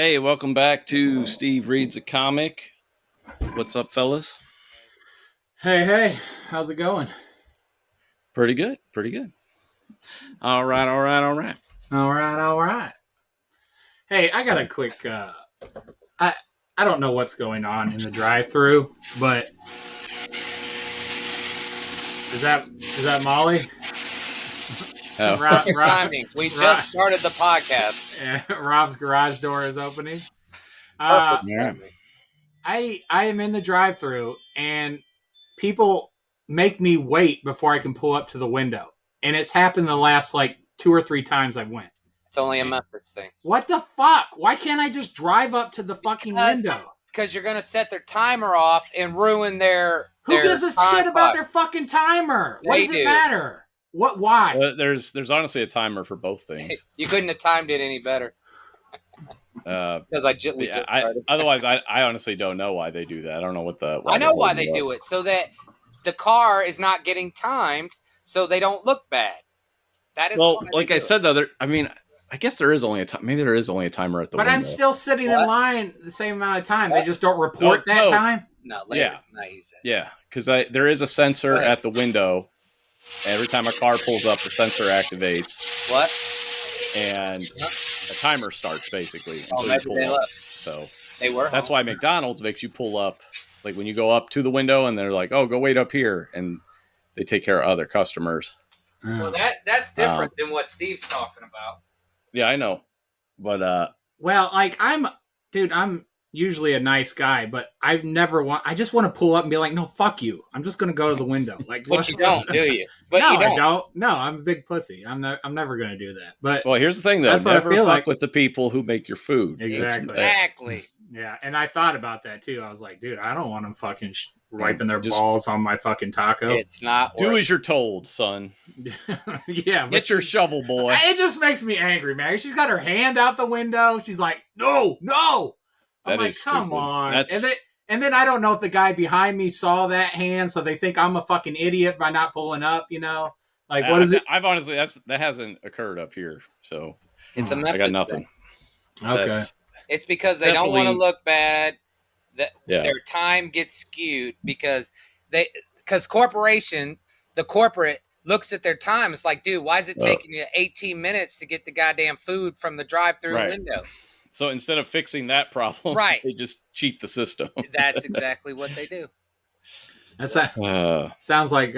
Hey, welcome back to Steve Reads a Comic. What's up, fellas? Hey, how's it going? Pretty good, pretty good. All right. All right. Hey, I got a quick. I I don't know what's going on in the drive-through, but is that Molly? Oh. Perfect timing. We just started the podcast. Rob's garage door is opening. Perfect Yeah. timing. I am in the drive-through and people make me wait before I can pull up to the window, and it's happened the last like 2 or 3 times I went. It's only a Memphis thing. What the fuck? Why can't I just drive up to the fucking window? Because you're gonna set their timer off and ruin their. Who gives a shit about their fucking timer? What does it matter? What? Why? There's honestly a timer for both things. You couldn't have timed it any better. Because we just started. Otherwise, I honestly don't know why they do that. I don't know what the. I know why they do it, so that the car is not getting timed, so they don't look bad. That is well, like I said though. I guess there is only a time. Maybe there is only a timer at the window. But I'm still sitting in line the same amount of time. They just don't report that time? No, later. No, you said. Yeah, because there is a sensor at the window. Every time a car pulls up, the sensor activates. What? And a timer starts basically. Oh, maybe they left. So they were. That's why McDonald's makes you pull up. Like when you go up to the window and they're like, oh, go wait up here. And they take care of other customers. Well, that's different than what Steve's talking about. Yeah, I know. But well, like I'm usually a nice guy, but I just want to pull up and be like, no, fuck you. I'm just going to go to the window. Like, but you don't, do you? But no, you don't. I don't. No, I'm a big pussy. I'm never going to do that. But well, here's the thing though. That's what never I feel fuck like with the people who make your food. Exactly. Yeah, and I thought about that too. I was like, dude, I don't want them fucking wiping their balls on my fucking taco. It's not. Do as you're told, son. Yeah, get your shovel, boy. It just makes me angry, man. She's got her hand out the window. She's like, no. I'm like, come on. And then I don't know if the guy behind me saw that hand, so they think I'm a fucking idiot by not pulling up. You know, like what is it? I've honestly that hasn't occurred up here, so it's a Memphis I got nothing. Thing. Okay. It's because they don't want to look bad. Their time gets skewed because the corporate looks at their time. It's like, dude, why is it taking you 18 minutes to get the goddamn food from the drive-through window? So instead of fixing that problem, they just cheat the system. That's exactly what they do. Sounds like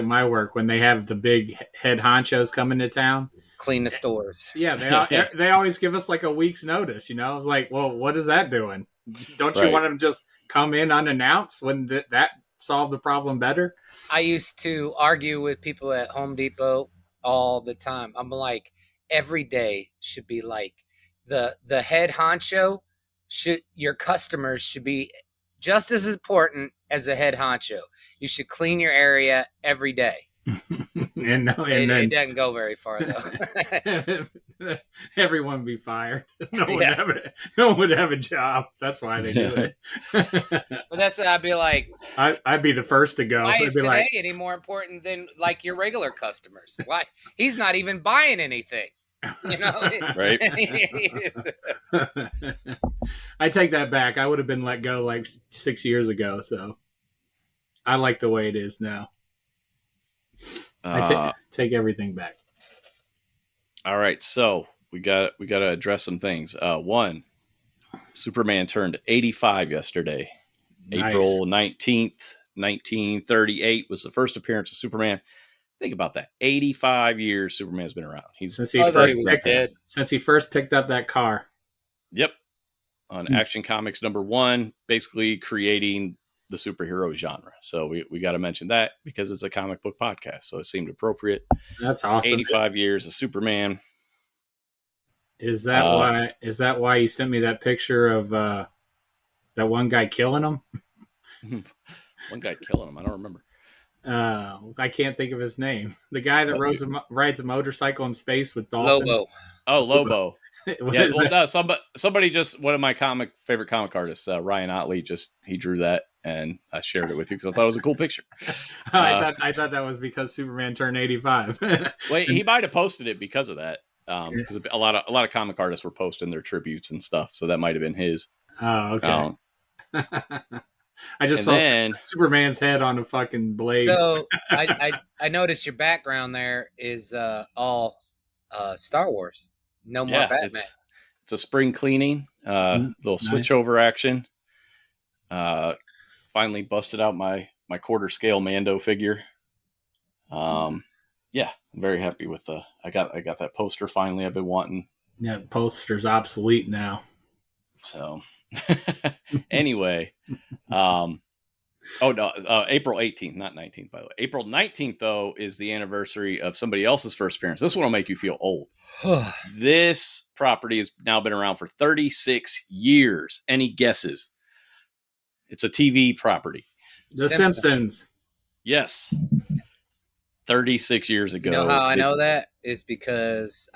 my work when they have the big head honchos coming to town. Clean the stores. Yeah, they always give us like a week's notice, you know? It's like, well, what is that doing? Don't you want them to just come in unannounced? Wouldn't that solve the problem better? I used to argue with people at Home Depot all the time. I'm like, every day should be like the head honcho. Your customers should be just as important as the head honcho. You should clean your area every day. It doesn't go very far though. Everyone be fired. No one would have a job. That's why they do it. But I'd be like, I'd be the first to go. Why is today any more important than like your regular customers? Why he's not even buying anything? You know, right? I take that back. I would have been let go like 6 years ago. So I like the way it is now. I take everything back. All right, so we got to address some things. One, Superman turned 85 yesterday. Nice. April 19th, 1938 was the first appearance of Superman. Think about that. 85 years Superman's been around. Since he first picked up that car. Yep. On Action Comics #1, basically creating the superhero genre. So we got to mention that because it's a comic book podcast. So it seemed appropriate. That's awesome. 85 years of Superman. Is that why you sent me that picture of that one guy killing him? One guy killing him. I don't remember. I can't think of his name. The guy that rides a motorcycle in space with dolphins. Lobo. Oh, Lobo. Somebody just, one of my favorite comic artists, Ryan Otley, he drew that and I shared it with you because I thought it was a cool picture. I thought that was because Superman turned 85. Wait, he might have posted it because of that. because a lot of comic artists were posting their tributes and stuff, so that might have been his. Oh, okay. I just saw Superman's head on a fucking blade. So I noticed your background there is all Star Wars. No more Batman. It's a spring cleaning, little switchover action. Finally busted out my quarter scale Mando figure. Yeah, I'm very happy with I got that poster finally I've been wanting. Yeah, poster's obsolete now. So anyway, April 18th, not 19th, by the way. April 19th, though, is the anniversary of somebody else's first appearance. This one will make you feel old. This property has now been around for 36 years. Any guesses? It's a TV property. The Simpsons. Yes. 36 years ago. You know how I know that? Is because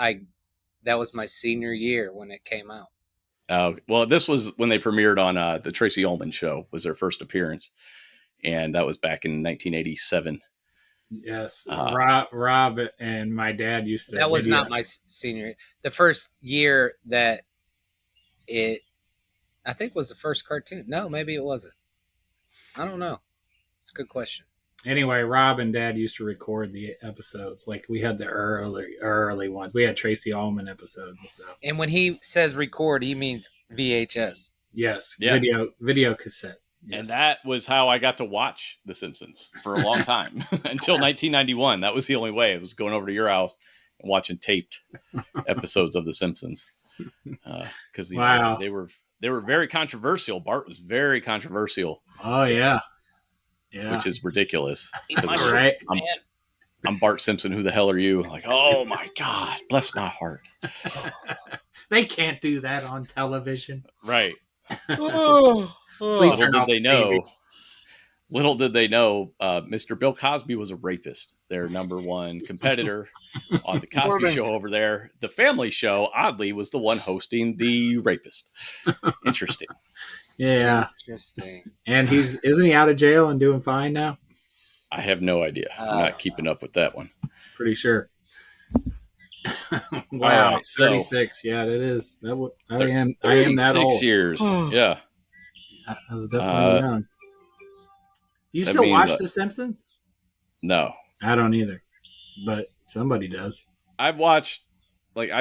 that was my senior year when it came out. Well, this was when they premiered on the Tracy Ullman Show, was their first appearance. And that was back in 1987. Yes. Rob and my dad used to. That was not my senior. The first year that I think was the first cartoon. No, maybe it wasn't. I don't know. It's a good question. Anyway, Rob and Dad used to record the episodes. Like we had the early ones. We had Tracy Ullman episodes and stuff. And when he says record, he means VHS. Yes, yeah. Video cassette. Yes. And that was how I got to watch The Simpsons for a long time until 1991. That was the only way. It was going over to your house and watching taped episodes of The Simpsons. Because wow. They were very controversial. Bart was very controversial. Oh yeah. Yeah. Which is ridiculous. Right. I'm Bart Simpson. Who the hell are you? Like, oh my God, bless my heart. They can't do that on television. Right. Please turn off the TV. Little did they know, Mr. Bill Cosby was a rapist. Their number one competitor on the Cosby Show over there. The Family Show, oddly, was the one hosting the rapist. Interesting. Yeah. Interesting. And isn't he out of jail and doing fine now? I have no idea. I'm not keeping up with that one. Pretty sure. Wow, right, 36. Yeah, it is. I am that old. 6 years. Yeah. I was definitely young. You still watch The Simpsons? No. I don't either. But somebody does. I've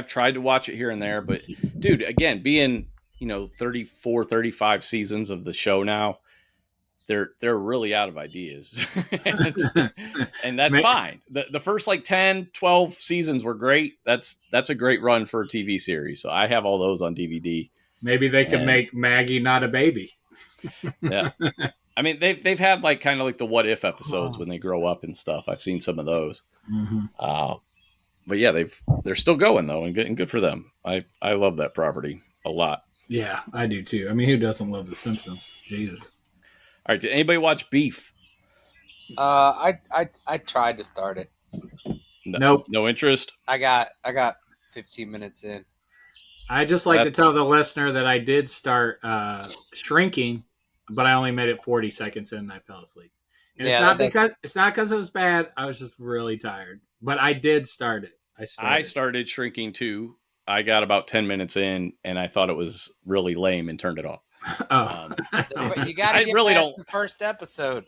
tried to watch it here and there, but dude, again, being 34, 35 seasons of the show now, they're really out of ideas. and that's fine. The first 10, 12 seasons were great. That's a great run for a TV series. So I have all those on DVD. Maybe they could make Maggie not a baby. Yeah. I mean, they've had kind of the what if episodes when they grow up and stuff. I've seen some of those. Mm-hmm. But yeah, they're still going though, and getting good for them. I love that property a lot. Yeah, I do too. I mean, who doesn't love The Simpsons? Jesus. All right, did anybody watch Beef? I tried to start it. Nope. No interest. I got 15 minutes in. I just like to tell the listener that I did start Shrinking, but I only made it 40 seconds in and I fell asleep. And it's not because it was bad. I was just really tired. But I did start it. I started Shrinking too. I got about 10 minutes in and I thought it was really lame and turned it off. Oh. But you got to get past the first episode.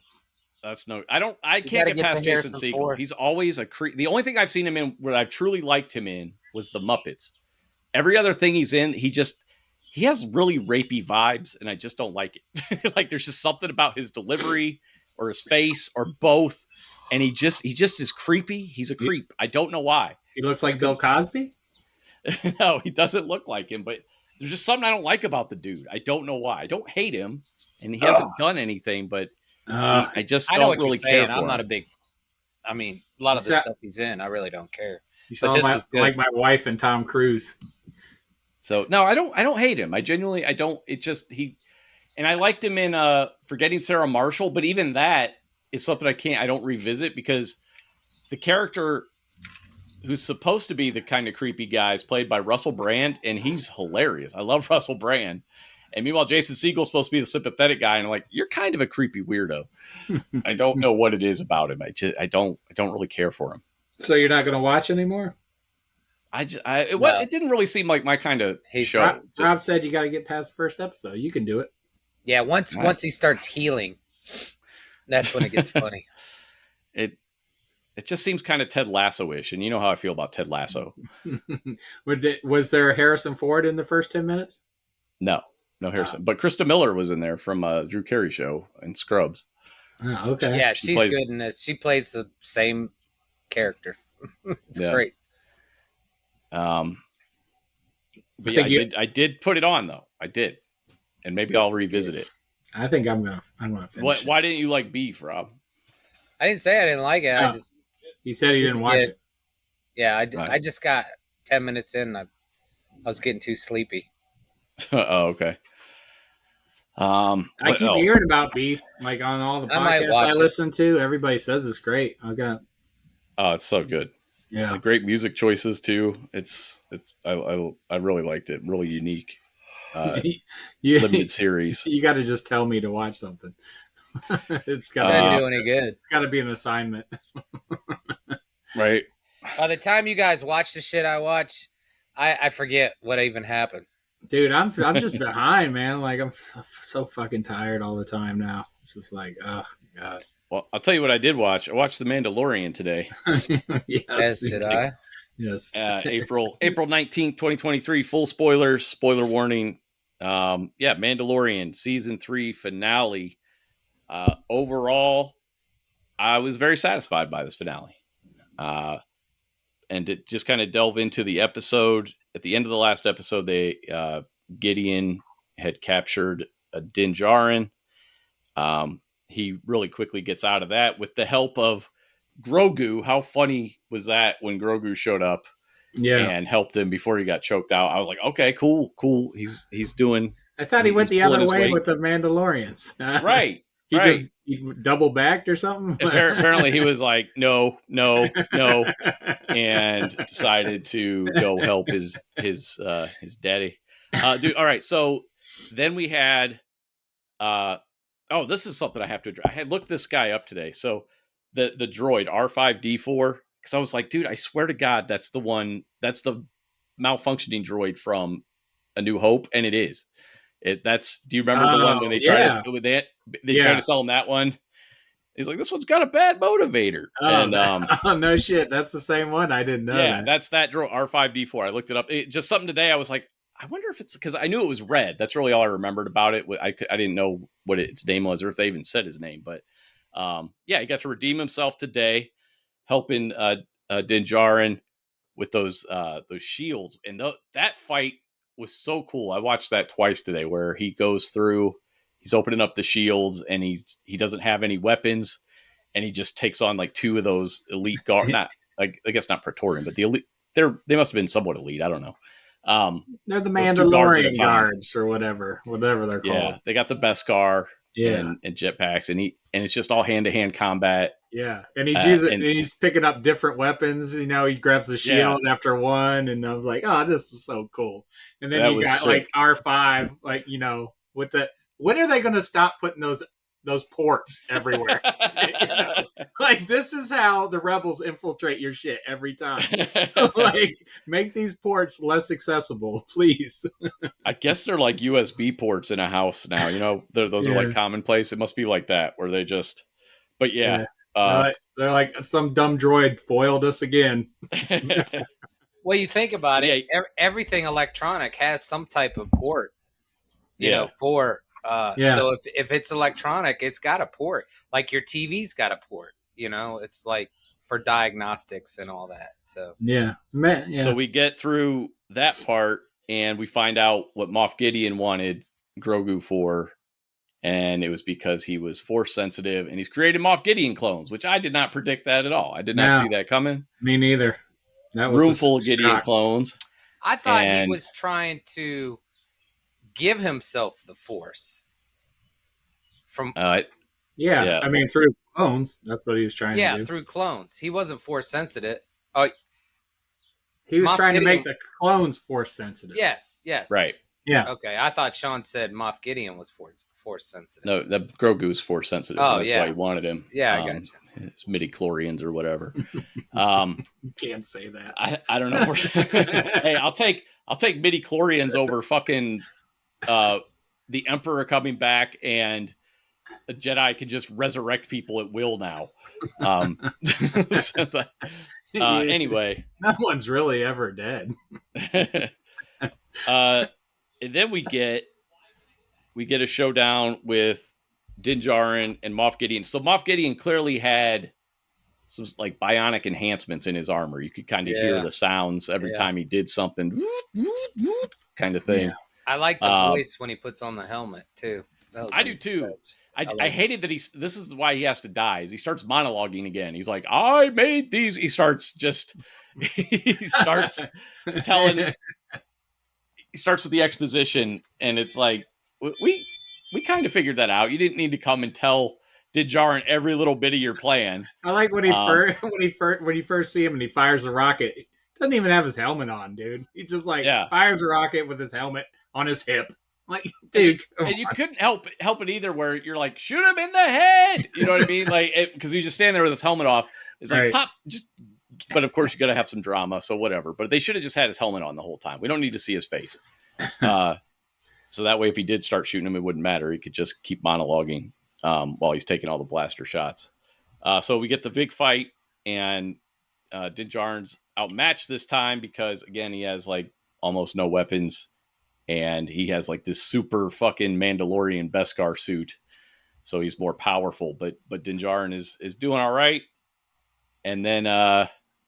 I can't get past Jason Segel. He's always a creep. The only thing I've seen him in where I've truly liked him in was The Muppets. Every other thing he's in, he has really rapey vibes, and I just don't like it. There's just something about his delivery or his face or both, and he just is creepy. He's a creep. I don't know why. He looks like Bill Cosby? No, he doesn't look like him, but there's just something I don't like about the dude. I don't know why. I don't hate him, and he hasn't done anything, but I just don't really care for him. I'm not a big. I mean, a lot of the stuff he's in, I really don't care. You sound like my wife and Tom Cruise. So no, I don't hate him. I genuinely don't. It just and I liked him in Forgetting Sarah Marshall, but even that is something I don't revisit because the character who's supposed to be the kind of creepy guy is played by Russell Brand, and he's hilarious. I love Russell Brand. And meanwhile, Jason Segel's supposed to be the sympathetic guy, and I'm like, you're kind of a creepy weirdo. I don't know what it is about him. I don't really care for him. So you're not going to watch anymore? It didn't really seem like my kind of show. Rob said you got to get past the first episode. You can do it. Yeah, once he starts healing, that's when it gets funny. It just seems kind of Ted Lasso-ish, and you know how I feel about Ted Lasso. Was there Harrison Ford in the first 10 minutes? No Harrison. But Krista Miller was in there from Drew Carey show and Scrubs. Oh, okay. Yeah, she's good in this. She plays the same character. It's great. But yeah, I did put it on though. I did, and maybe I'll revisit it. I think I'm gonna finish it. Why didn't you like Beef, Rob? I didn't say I didn't like it. Oh, he said he didn't watch it. Yeah, I just got 10 minutes in. I was getting too sleepy. Oh, okay. I keep hearing about Beef, like on all the podcasts I listen to. Everybody says it's great. Oh, it's so good. Yeah, great music choices too. I really liked it. Really unique. Limited series. You got to just tell me to watch something. It's got to do any good. It's got to be an assignment. Right. By the time you guys watch the shit I watch, I forget what even happened. Dude, I'm just behind, man. Like I'm so fucking tired all the time now. It's just like, oh God. Well, I'll tell you what I did watch. I watched The Mandalorian today. Yes, did I? Yes. April 19th, 2023. Full spoilers. Spoiler warning. Mandalorian season 3 finale. Overall, I was very satisfied by this finale. And to just kind of delve into the episode, at the end of the last episode, Gideon had captured a Din Djarin. He really quickly gets out of that with the help of Grogu. How funny was that when Grogu showed up and helped him before he got choked out? I was like, okay, cool. He's doing. I thought he went the other way with the Mandalorians. Right. He double backed or something. Apparently he was like, no, and decided to go help his daddy. Dude. All right. So then we had, this is something I have to address. I had looked this guy up today. So the droid R5D4, because I was like, dude, I swear to God, that's the malfunctioning droid from A New Hope, and it is. Do you remember the one when they tried to sell him that one? He's like, this one's got a bad motivator. No shit, that's the same one. I didn't know. Yeah, that's that droid R5D4. I looked it up. Just something today. I was like, I wonder if it's because I knew it was red. That's really all I remembered about it. I didn't know what its name was or if they even said his name. But he got to redeem himself today, helping Din Djarin with those shields. And that fight was so cool. I watched that twice today, where he goes through, he's opening up the shields, and he doesn't have any weapons, and he just takes on like two of those elite guard. Not like, I guess not Praetorian, but the elite. They must have been somewhat elite. I don't know. They're the Mandalorian guards or whatever they're called. Yeah, they got the Beskar and jetpacks, and it's just all hand-to-hand combat. Yeah, and he's picking up different weapons. He grabs the shield after one, and I was like, oh, this is so cool. And then you got sick. Like R5, like when are they going to stop putting those ports everywhere? Like, this is how the rebels infiltrate your shit every time. Like, make these ports less accessible, please. I guess they're like USB ports in a house now. Those are like commonplace. It must be like that, where they just. But yeah. They're like, some dumb droid foiled us again. Well, you think about it, everything electronic has some type of port, for. So if it's electronic, it's got a port. Like your TV's got a port. It's like for diagnostics and all that. So So we get through that part, and we find out what Moff Gideon wanted Grogu for, and it was because he was force sensitive, and he's created Moff Gideon clones, which I did not predict that at all. I did not see that coming. Me neither. That was room full of Gideon clones. I thought he was trying to give himself the force from I mean, through clones. That's what he was trying to do. Through clones. He wasn't force sensitive. He was trying to make the clones force sensitive. Yes. Right. Yeah. Okay, I thought Sean said Moff Gideon was force sensitive. No, the Grogu is force sensitive. Oh, That's why he wanted him. Yeah, I got you. It's midi-chlorians or whatever. You can't say that. I don't know. Hey, I'll take midi-chlorians over fucking the Emperor coming back and a Jedi can just resurrect people at will now. Anyway, no one's really ever dead. And then we get a showdown with Din Djarin and Moff Gideon. So Moff Gideon clearly had some like bionic enhancements in his armor. You could kind of hear the sounds every time he did something, kind of thing. Yeah. I like the voice when he puts on the helmet too. I do too. I hated that this is why he has to die. Is he starts monologuing again. He's like, I made these. He starts telling. He starts with the exposition, and it's like we kind of figured that out. You didn't need to come and tell Din Djarin every little bit of your plan. I like when you first see him and he fires a rocket. He doesn't even have his helmet on, dude. He just fires a rocket with his helmet on his hip. Like, dude, and you couldn't help it either. Where you're like, shoot him in the head. You know what I mean? Like, because you just stand there with his helmet off. It's like pop. But of course, you got to have some drama, so whatever. But they should have just had his helmet on the whole time. We don't need to see his face. So that way, if he did start shooting him, it wouldn't matter. He could just keep monologuing while he's taking all the blaster shots. So we get the big fight, and Din Djarin's outmatched this time because, again, he has like almost no weapons, and he has like this super fucking Mandalorian Beskar suit, so he's more powerful. But Din Djarin is doing all right, and then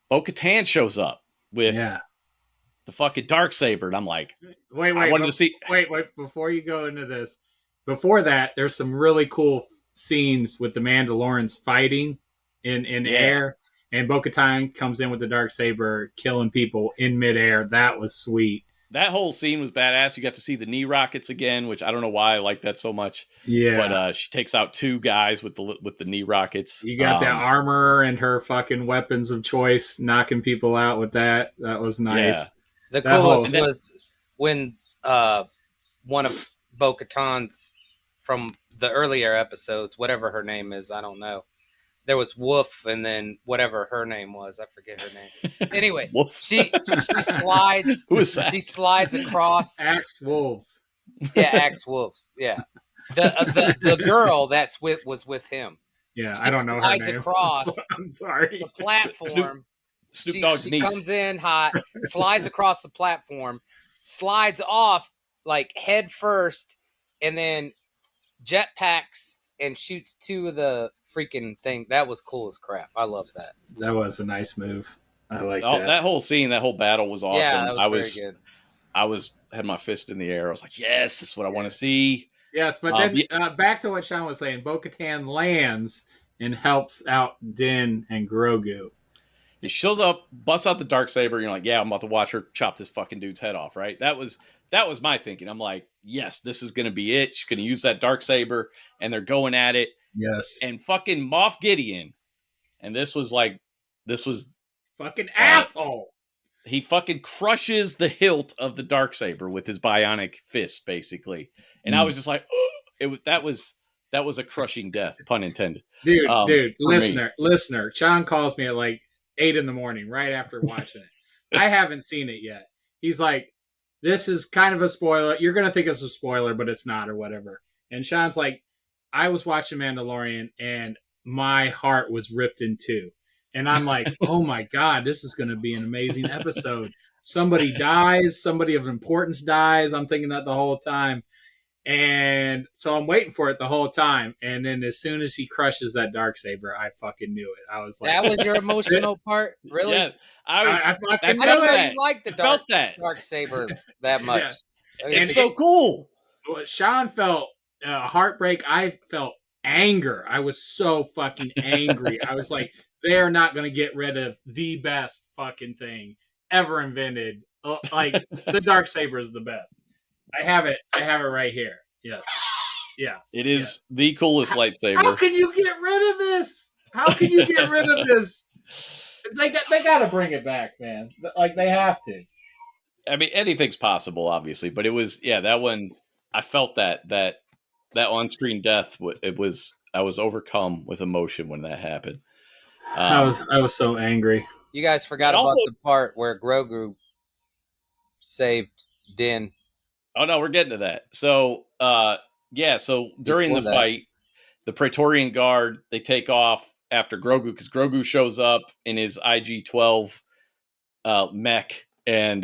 Bo-Katan shows up with the fucking Darksaber, and I'm like, wait, I wanted to see. Wait, before you go into this, before that, there's some really cool scenes with the Mandalorians fighting in air, and Bo-Katan comes in with the Darksaber, killing people in midair. That was sweet. That whole scene was badass. You got to see the knee rockets again, which I don't know why I like that so much. Yeah, but she takes out two guys with the knee rockets. You got that armor and her fucking weapons of choice, knocking people out with that. That was nice. Yeah. The coolest was when one of Bo-Katan's from the earlier episodes, whatever her name is, I don't know. There was Wolf, and then whatever her name was, I forget her name. Anyway, she slides. Who is that? She slides across. Axe Wolves. Yeah, Axe Wolves. Yeah, the girl was with him. Yeah, she I don't know her slides name. across. I'm sorry. The platform. Snoop Dogg's niece. She comes in hot, slides across the platform, slides off like head first, and then jetpacks and shoots two of the freaking thing. That was cool as crap. I love that. That was a nice move. I like that. That whole scene, that whole battle was awesome. Yeah, that was very good. Had my fist in the air. I was like, yes, this is what I want to see. Yes, but then back to what Sean was saying. Bo-Katan lands and helps out Din and Grogu. He shows up, busts out the Darksaber. You're like, yeah, I'm about to watch her chop this fucking dude's head off, right? That was my thinking. I'm like, yes, this is going to be it. She's going to use that Darksaber, and they're going at it. Yes. And fucking Moff Gideon, and this was fucking asshole. He fucking crushes the hilt of the Darksaber with his bionic fist, basically. And I was just like, oh, that was a crushing death, pun intended. Dude, listener, Sean calls me at like 8 a.m, right after watching it. I haven't seen it yet. He's like, this is kind of a spoiler. You're going to think it's a spoiler, but it's not, or whatever. And Sean's like, I was watching Mandalorian and my heart was ripped in two. And I'm like, oh my God, this is going to be an amazing episode. Somebody dies. Somebody of importance dies. I'm thinking that the whole time. And so I'm waiting for it the whole time. And then as soon as he crushes that Darksaber, I fucking knew it. I was like, that was your emotional part? Really? Yeah, I don't know you like the Darksaber that much. Yeah. It's so cool. Sean felt heartbreak. I felt anger. I was so fucking angry. I was like, they're not going to get rid of the best fucking thing ever invented. Like, the Darksaber is the best. I have it right here. Yes. It is the coolest lightsaber. How can you get rid of this? How can you get rid of this? They got to bring it back, man. Like, they have to. I mean, anything's possible, obviously, but it was that one. I felt that on-screen death. I was overcome with emotion when that happened. I was so angry. You guys forgot about the part where Grogu saved Din. Oh no, we're getting to that. So so during the fight, the Praetorian Guard, they take off after Grogu because Grogu shows up in his IG-12 mech and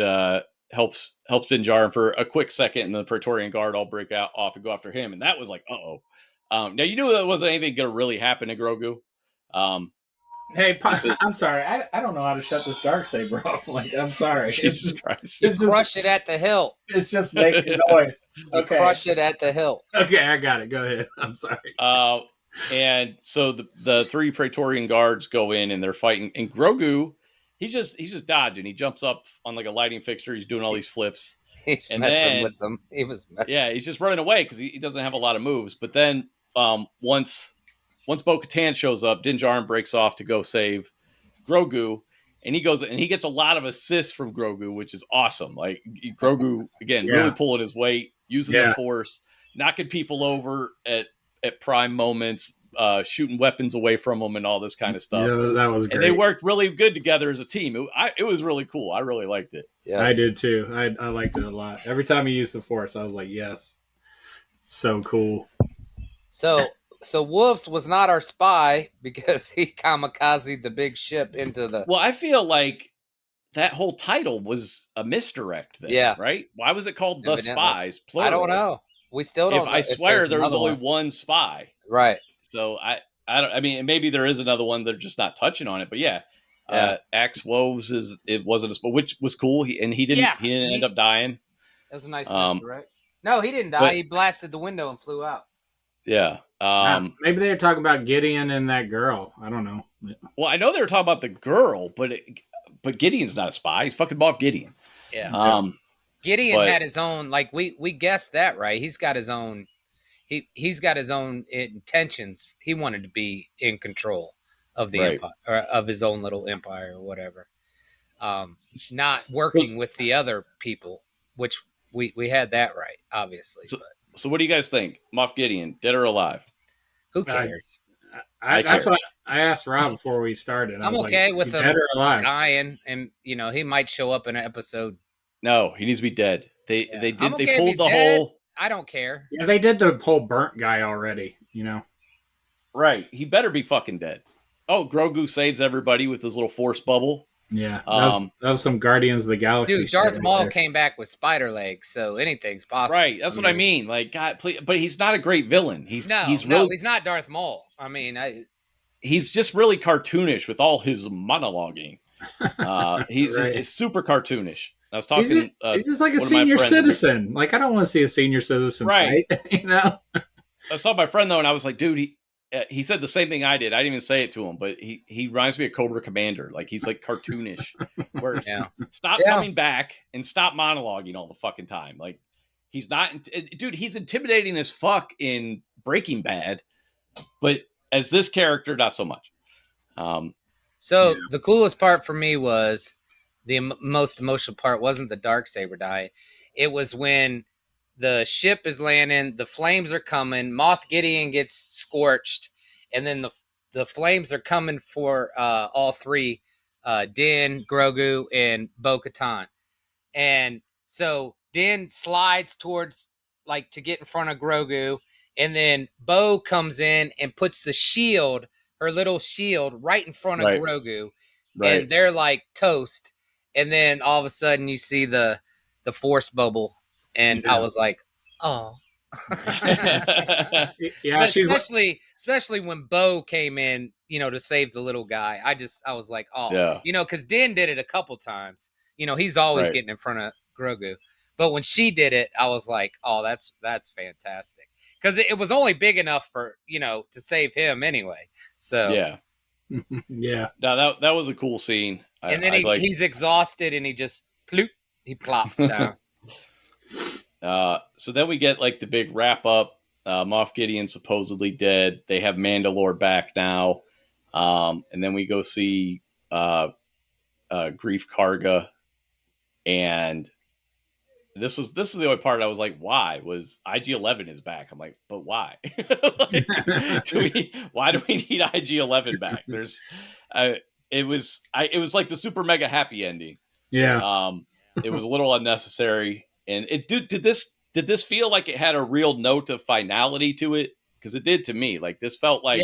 helps Din Djarin for a quick second, and the Praetorian Guard all break off and go after him, and that was like, now you knew that wasn't anything going to really happen to Grogu. Hey, I'm sorry. I don't know how to shut this Darksaber off. Like, I'm sorry. Jesus Christ. You crush it at the hilt. It's just making noise. Okay. Crush it at the hilt. Okay, I got it. Go ahead. I'm sorry. And so the 3 Praetorian Guards go in and they're fighting, and Grogu, he's just dodging. He jumps up on like a lighting fixture. He's doing all these flips. He's messing with them. He was messing. Yeah, he's just running away because he doesn't have a lot of moves. But then once Bo-Katan shows up, Din Djarin breaks off to go save Grogu, and he goes and he gets a lot of assists from Grogu, which is awesome. Like Grogu again, really pulling his weight, using the Force, knocking people over at prime moments, shooting weapons away from them, and all this kind of stuff. Yeah, that was great. And they worked really good together as a team. It was really cool. I really liked it. Yes. I did too. I liked it a lot. Every time he used the Force, I was like, yes, so cool. So Wolves was not our spy because he kamikazed the big ship into the... Well, I feel like that whole title was a misdirect then, right? Why was it called The Spies, plural? I don't know. We still don't know. I swear there was only one spy. Right. So I mean, maybe there is another one. They're just not touching on it. But Axe Woves it wasn't a spy, which was cool. He didn't end up dying. That was a nice misdirect. No, he didn't die. He blasted the window and flew out. Yeah. Maybe they were talking about Gideon and that girl. I don't know. Well, I know they were talking about the girl, but Gideon's not a spy. He's fucking Moff Gideon. Yeah. Gideon had his own, like we guessed that, right? He's got his own. He's got his own intentions. He wanted to be in control of the empire, or of his own little empire, or whatever. Not working with the other people, which we had that right, obviously. So what do you guys think? Moff Gideon, dead or alive? Who cares? That's what I asked Rob before we started. I'm okay with him dead or alive, dying, and he might show up in an episode. No, he needs to be dead. They pulled the whole. I don't care. Yeah, they did the whole burnt guy already. Right. He better be fucking dead. Oh, Grogu saves everybody with his little Force bubble. Yeah, that was some Guardians of the Galaxy. Dude, Darth Maul came back with spider legs, so anything's possible. Right, that's what I mean. Like, God, please, but he's not a great villain. He's not Darth Maul. I mean, he's just really cartoonish with all his monologuing. He's super cartoonish. I was talking. He's just like a senior citizen. Like, I don't want to see a senior citizen fight. I was talking to my friend though, and I was like, dude, he said the same thing I did. I didn't even say it to him, but he reminds me of Cobra Commander. Like, he's like cartoonish. Where stop coming back and stop monologuing all the fucking time. Like, he's not, dude. He's intimidating as fuck in Breaking Bad, but as this character, not so much. The coolest part for me was the most emotional part wasn't the Darksaber dying. It was when the ship is landing, the flames are coming, Moff Gideon gets scorched, and then the flames are coming for all three, Din, Grogu, and Bo-Katan. And so Din slides towards, like, to get in front of Grogu, and then Bo comes in and puts the shield, her little shield, right in front of Grogu, and they're like toast. And then all of a sudden you see the Force bubble. And I was like, oh. Yeah, especially when Bo came in, to save the little guy. I was like, oh. Because Din did it a couple times. He's always getting in front of Grogu. But when she did it, I was like, oh, that's fantastic. Because it was only big enough for, to save him anyway. So yeah. Yeah. No, that was a cool scene. And then he's exhausted and he just plops down. So then we get like the big wrap up. Moff Gideon supposedly dead. They have Mandalore back now. And then we go see Grief Karga and this is the only part I was like, why? Was IG-11 is back? I'm like, but why? Why do we need IG-11 back? It was like the super mega happy ending. Yeah. It was a little unnecessary, and did this feel like it had a real note of finality to it? Because it did to me. Like, this felt like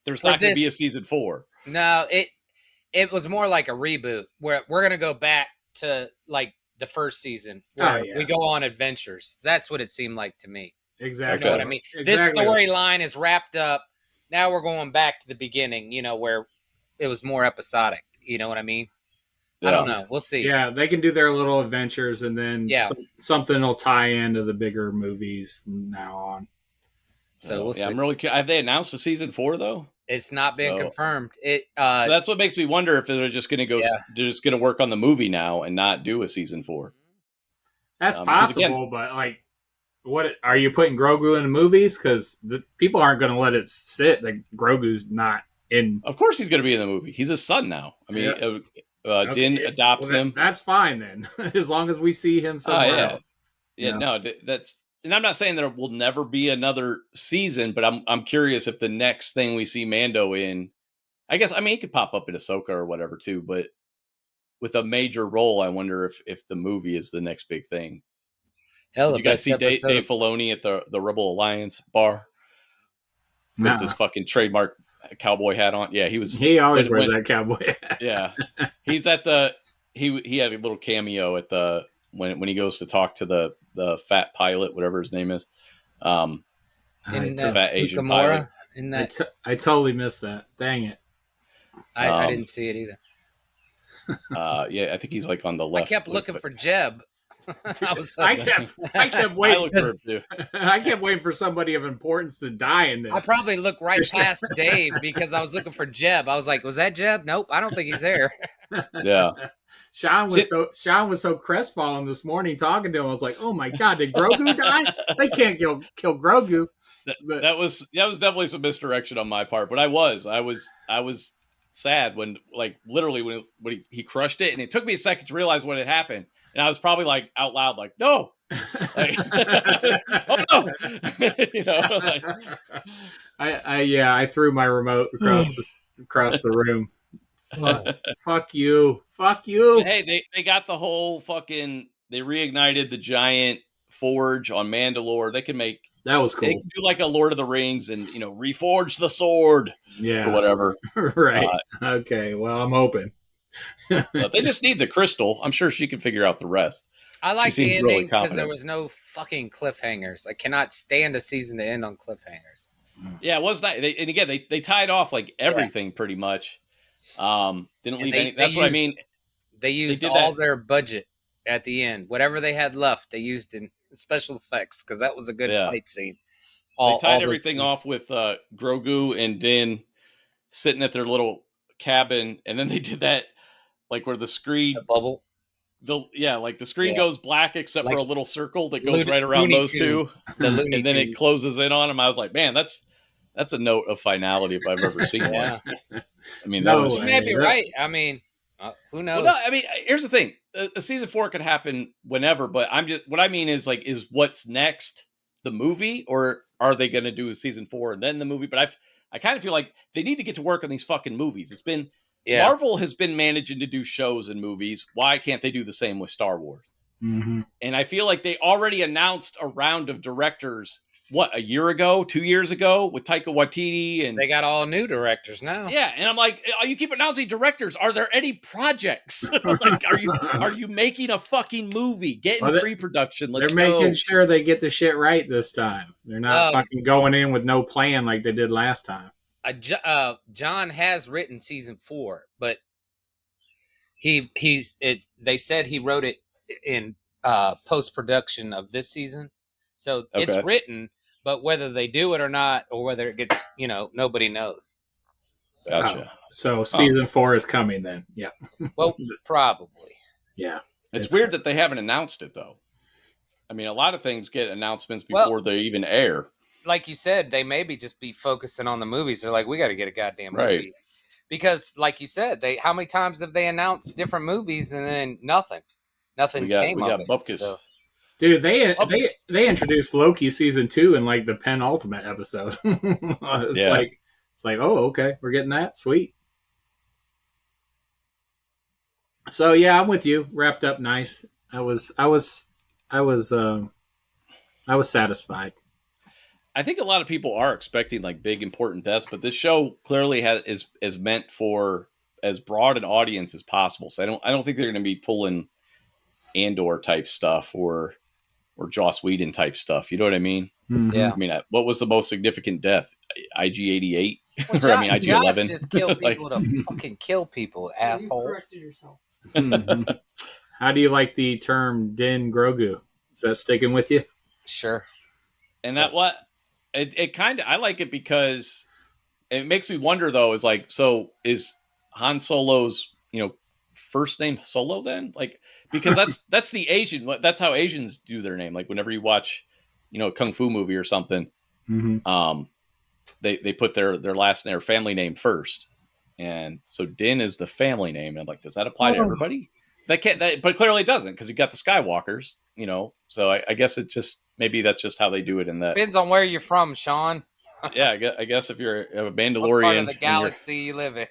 there's not going to be a season 4. No, it was more like a reboot where we're going to go back to like the first season where we go on adventures. That's what it seemed like to me. Exactly. You know what I mean? Exactly. This storyline is wrapped up. Now we're going back to the beginning, where it was more episodic. You know what I mean? Yeah. I don't know. We'll see. Yeah, they can do their little adventures, and then something will tie into the bigger movies from now on. So we'll see. I'm really. Have they announced a season 4 though? It's not been confirmed. That's what makes me wonder if they're just going to go. Yeah. They're just going to work on the movie now and not do a season 4. That's possible, but like, what are you putting Grogu in the movies? Because the people aren't going to let it sit. Like, Grogu's not in. Of course, he's going to be in the movie. He's his son now. I mean, Din adopts him. That's fine then, as long as we see him somewhere else. Yeah, no, that's. And I'm not saying there will never be another season, but I'm curious if the next thing we see Mando in, I guess, I mean, he could pop up in Ahsoka or whatever too, but with a major role, I wonder if the movie is the next big thing. Hell, did you guys see Dave Filoni at the Rebel Alliance bar with this fucking trademark cowboy hat on? Yeah, he always wears that cowboy hat. Yeah, he's at he had a little cameo at the when he goes to talk to the fat pilot, whatever his name is, fat Asian pilot. I totally missed that. Dang it! I didn't see it either. Yeah, I think he's like on the left. I kept looking for Jeb. I kept waiting. I kept waiting for somebody of importance to die in this. I probably looked right past Dave because I was looking for Jeb. I was like, "Was that Jeb?" Nope, I don't think he's there. Yeah. Sean was so crestfallen this morning talking to him. I was like, "Oh my god, did Grogu die? They can't kill Grogu." That was definitely some misdirection on my part, but I was sad when, like, literally when he crushed it, and it took me a second to realize what had happened, and I was probably like out loud like, "No." Like, oh no. Like, I threw my remote across the room. Fuck you. Hey, they got the whole fucking. They reignited the giant forge on Mandalore. They can make. That was cool. They can do like a Lord of the Rings and reforge the sword. Yeah, or whatever. Right. Okay. Well, I'm hoping. They just need the crystal. I'm sure she can figure out the rest. I like the ending because there was no fucking cliffhangers. I cannot stand a season to end on cliffhangers. Yeah, it was not. And again, they tied off like everything pretty much. Didn't leave any. That's what I mean. They used all their budget at the end. Whatever they had left, they used in special effects because that was a good fight scene. They tied everything off with Grogu and Din sitting at their little cabin, and then they did that like where the screen bubble. Like the screen goes black except for a little circle that goes right around those two, and then it closes in on them. I was like, man, that's a note of finality if I've ever seen one. I mean, you may be right. I mean, who knows? Well, no, I mean, here's the thing: a season 4 could happen whenever. But what I mean is, like, is what's next the movie, or are they going to do a season 4 and then the movie? But I kind of feel like they need to get to work on these fucking movies. It's been Marvel has been managing to do shows and movies. Why can't they do the same with Star Wars? Mm-hmm. And I feel like they already announced a round of directors. What, a year ago, 2 years ago with Taika Waititi, and they got all new directors now. Yeah, and I'm like, you keep announcing directors. Are there any projects? Like, are you making a fucking movie? Get in pre-production. Let's go. They're making sure they get the shit right this time. They're not fucking going in with no plan like they did last time. John has written season 4, but they said he wrote it in post-production of this season. So it's written, but whether they do it or not, or whether it gets, nobody knows. So, gotcha. So season 4 is coming then. Yeah. Well, probably. Yeah. It's weird that they haven't announced it though. I mean, a lot of things get announcements before they even air. Like you said, they maybe just be focusing on the movies. They're like, we got to get a goddamn movie. Because like you said, how many times have they announced different movies and then nothing came of it. Bupkis. So. Dude, they introduced Loki season 2 in like the penultimate episode. It's like, oh, okay, we're getting that. Sweet. So yeah, I'm with you. Wrapped up nice. I was satisfied. I think a lot of people are expecting like big important deaths, but this show clearly is meant for as broad an audience as possible. So I don't think they're going to be pulling Andor type stuff or Joss Whedon type stuff. You know what I mean? Mm-hmm. Yeah. I mean, what was the most significant death? IG-88? Well, or I mean, IG-11? Josh just kill people to fucking kill people, asshole. You corrected yourself. Mm-hmm. How do you like the term Din Grogu? Is that sticking with you? Sure. And that what it kind of, I like it because it makes me wonder though, is like, so is Han Solo's, first name Solo then? Like, because that's the Asian, that's how Asians do their name. Like whenever you watch, a Kung Fu movie or something, they put their last name, their family name first. And so Din is the family name. And I'm like, does that apply to everybody? But clearly it doesn't, because you got the Skywalkers, so I guess it just, maybe that's just how they do it in that. Depends on where you're from, Sean. Yeah, I guess if you're a Mandalorian, what part of the galaxy you live in,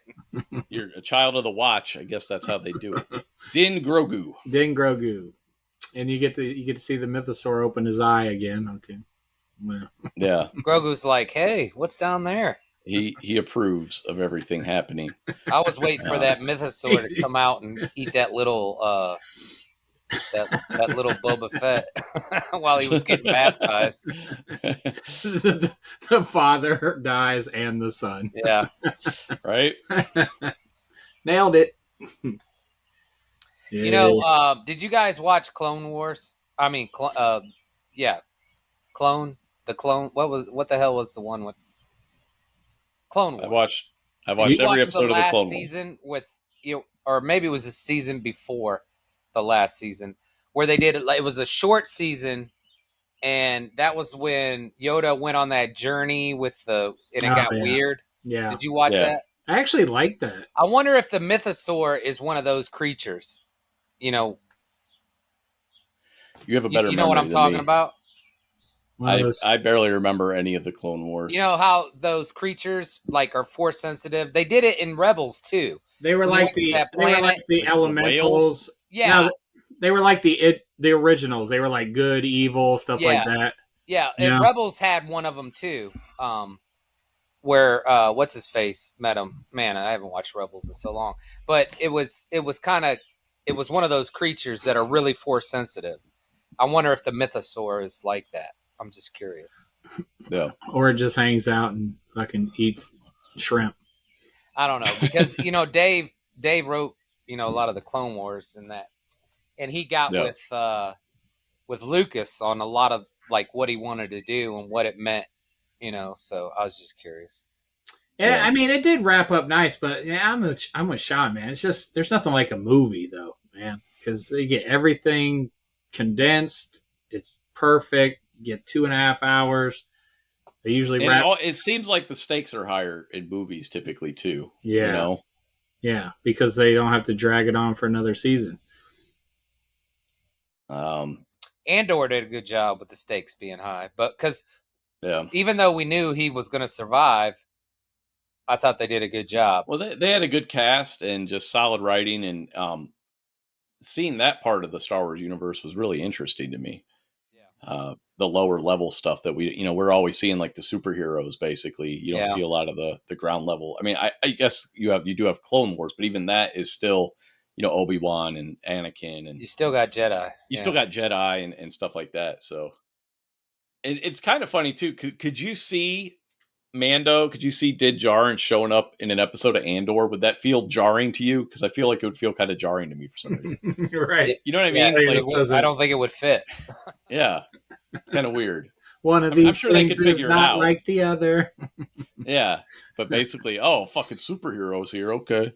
you're a child of the Watch. I guess that's how they do it. Din Grogu. Din Grogu, and you get to see the Mythosaur open his eye again. Okay. Well. Yeah. Grogu's like, hey, what's down there? He approves of everything happening. I was waiting for that Mythosaur to come out and eat that little that little Boba Fett while he was getting baptized. The father dies and the son. Yeah. Right? Nailed it. Did you guys watch Clone Wars? I mean, Clone. The Clone. What the hell was the one with Clone Wars? I watched every episode of the Clone Wars. Season with or maybe it was a season before the last season where they did it. It was a short season, and that was when Yoda went on that journey and it got weird. Yeah. Did you watch that? I actually like that. I wonder if the Mythosaur is one of those creatures. You have a better memory. You know what I'm talking about? I barely remember any of the Clone Wars. You know how those creatures are force sensitive? They did it in Rebels too. They were like the elementals. Yeah. No, they were like the originals. They were like good, evil, stuff like that. Yeah, and Rebels had one of them too. Where what's his face met him. Man, I haven't watched Rebels in so long. But it was one of those creatures that are really force sensitive. I wonder if the Mythosaur is like that. I'm just curious. Yeah. Or it just hangs out and fucking eats shrimp. I don't know, because Dave wrote a lot of the Clone Wars and that, and he got with Lucas on a lot of what he wanted to do and what it meant, So I was just curious. Yeah, I mean, it did wrap up nice, but I'm with Sean, man. It's just there's nothing like a movie though, man, because they get everything condensed. It's perfect. You get 2.5 hours. They usually it seems like the stakes are higher in movies typically too. Yeah. Yeah, because they don't have to drag it on for another season. Andor did a good job with the stakes being high, but because even though we knew he was going to survive, I thought they did a good job. Well, they had a good cast and just solid writing, and seeing that part of the Star Wars universe was really interesting to me. Yeah. The lower level stuff that we're always seeing, like the superheroes, basically. You don't see a lot of the ground level. I mean, I guess you do have Clone Wars, but even that is still, Obi-Wan and Anakin, and you still got Jedi. You still got Jedi and stuff like that. So it's kind of funny too. Could you see Mando? Could you see Din Djarin showing up in an episode of Andor? Would that feel jarring to you? Because I feel like it would feel kind of jarring to me for some reason. Right. You know what I mean? I don't think it would fit. Yeah. Kind of weird. One of these things is not like the other. Yeah. But basically, fucking superheroes here. Okay.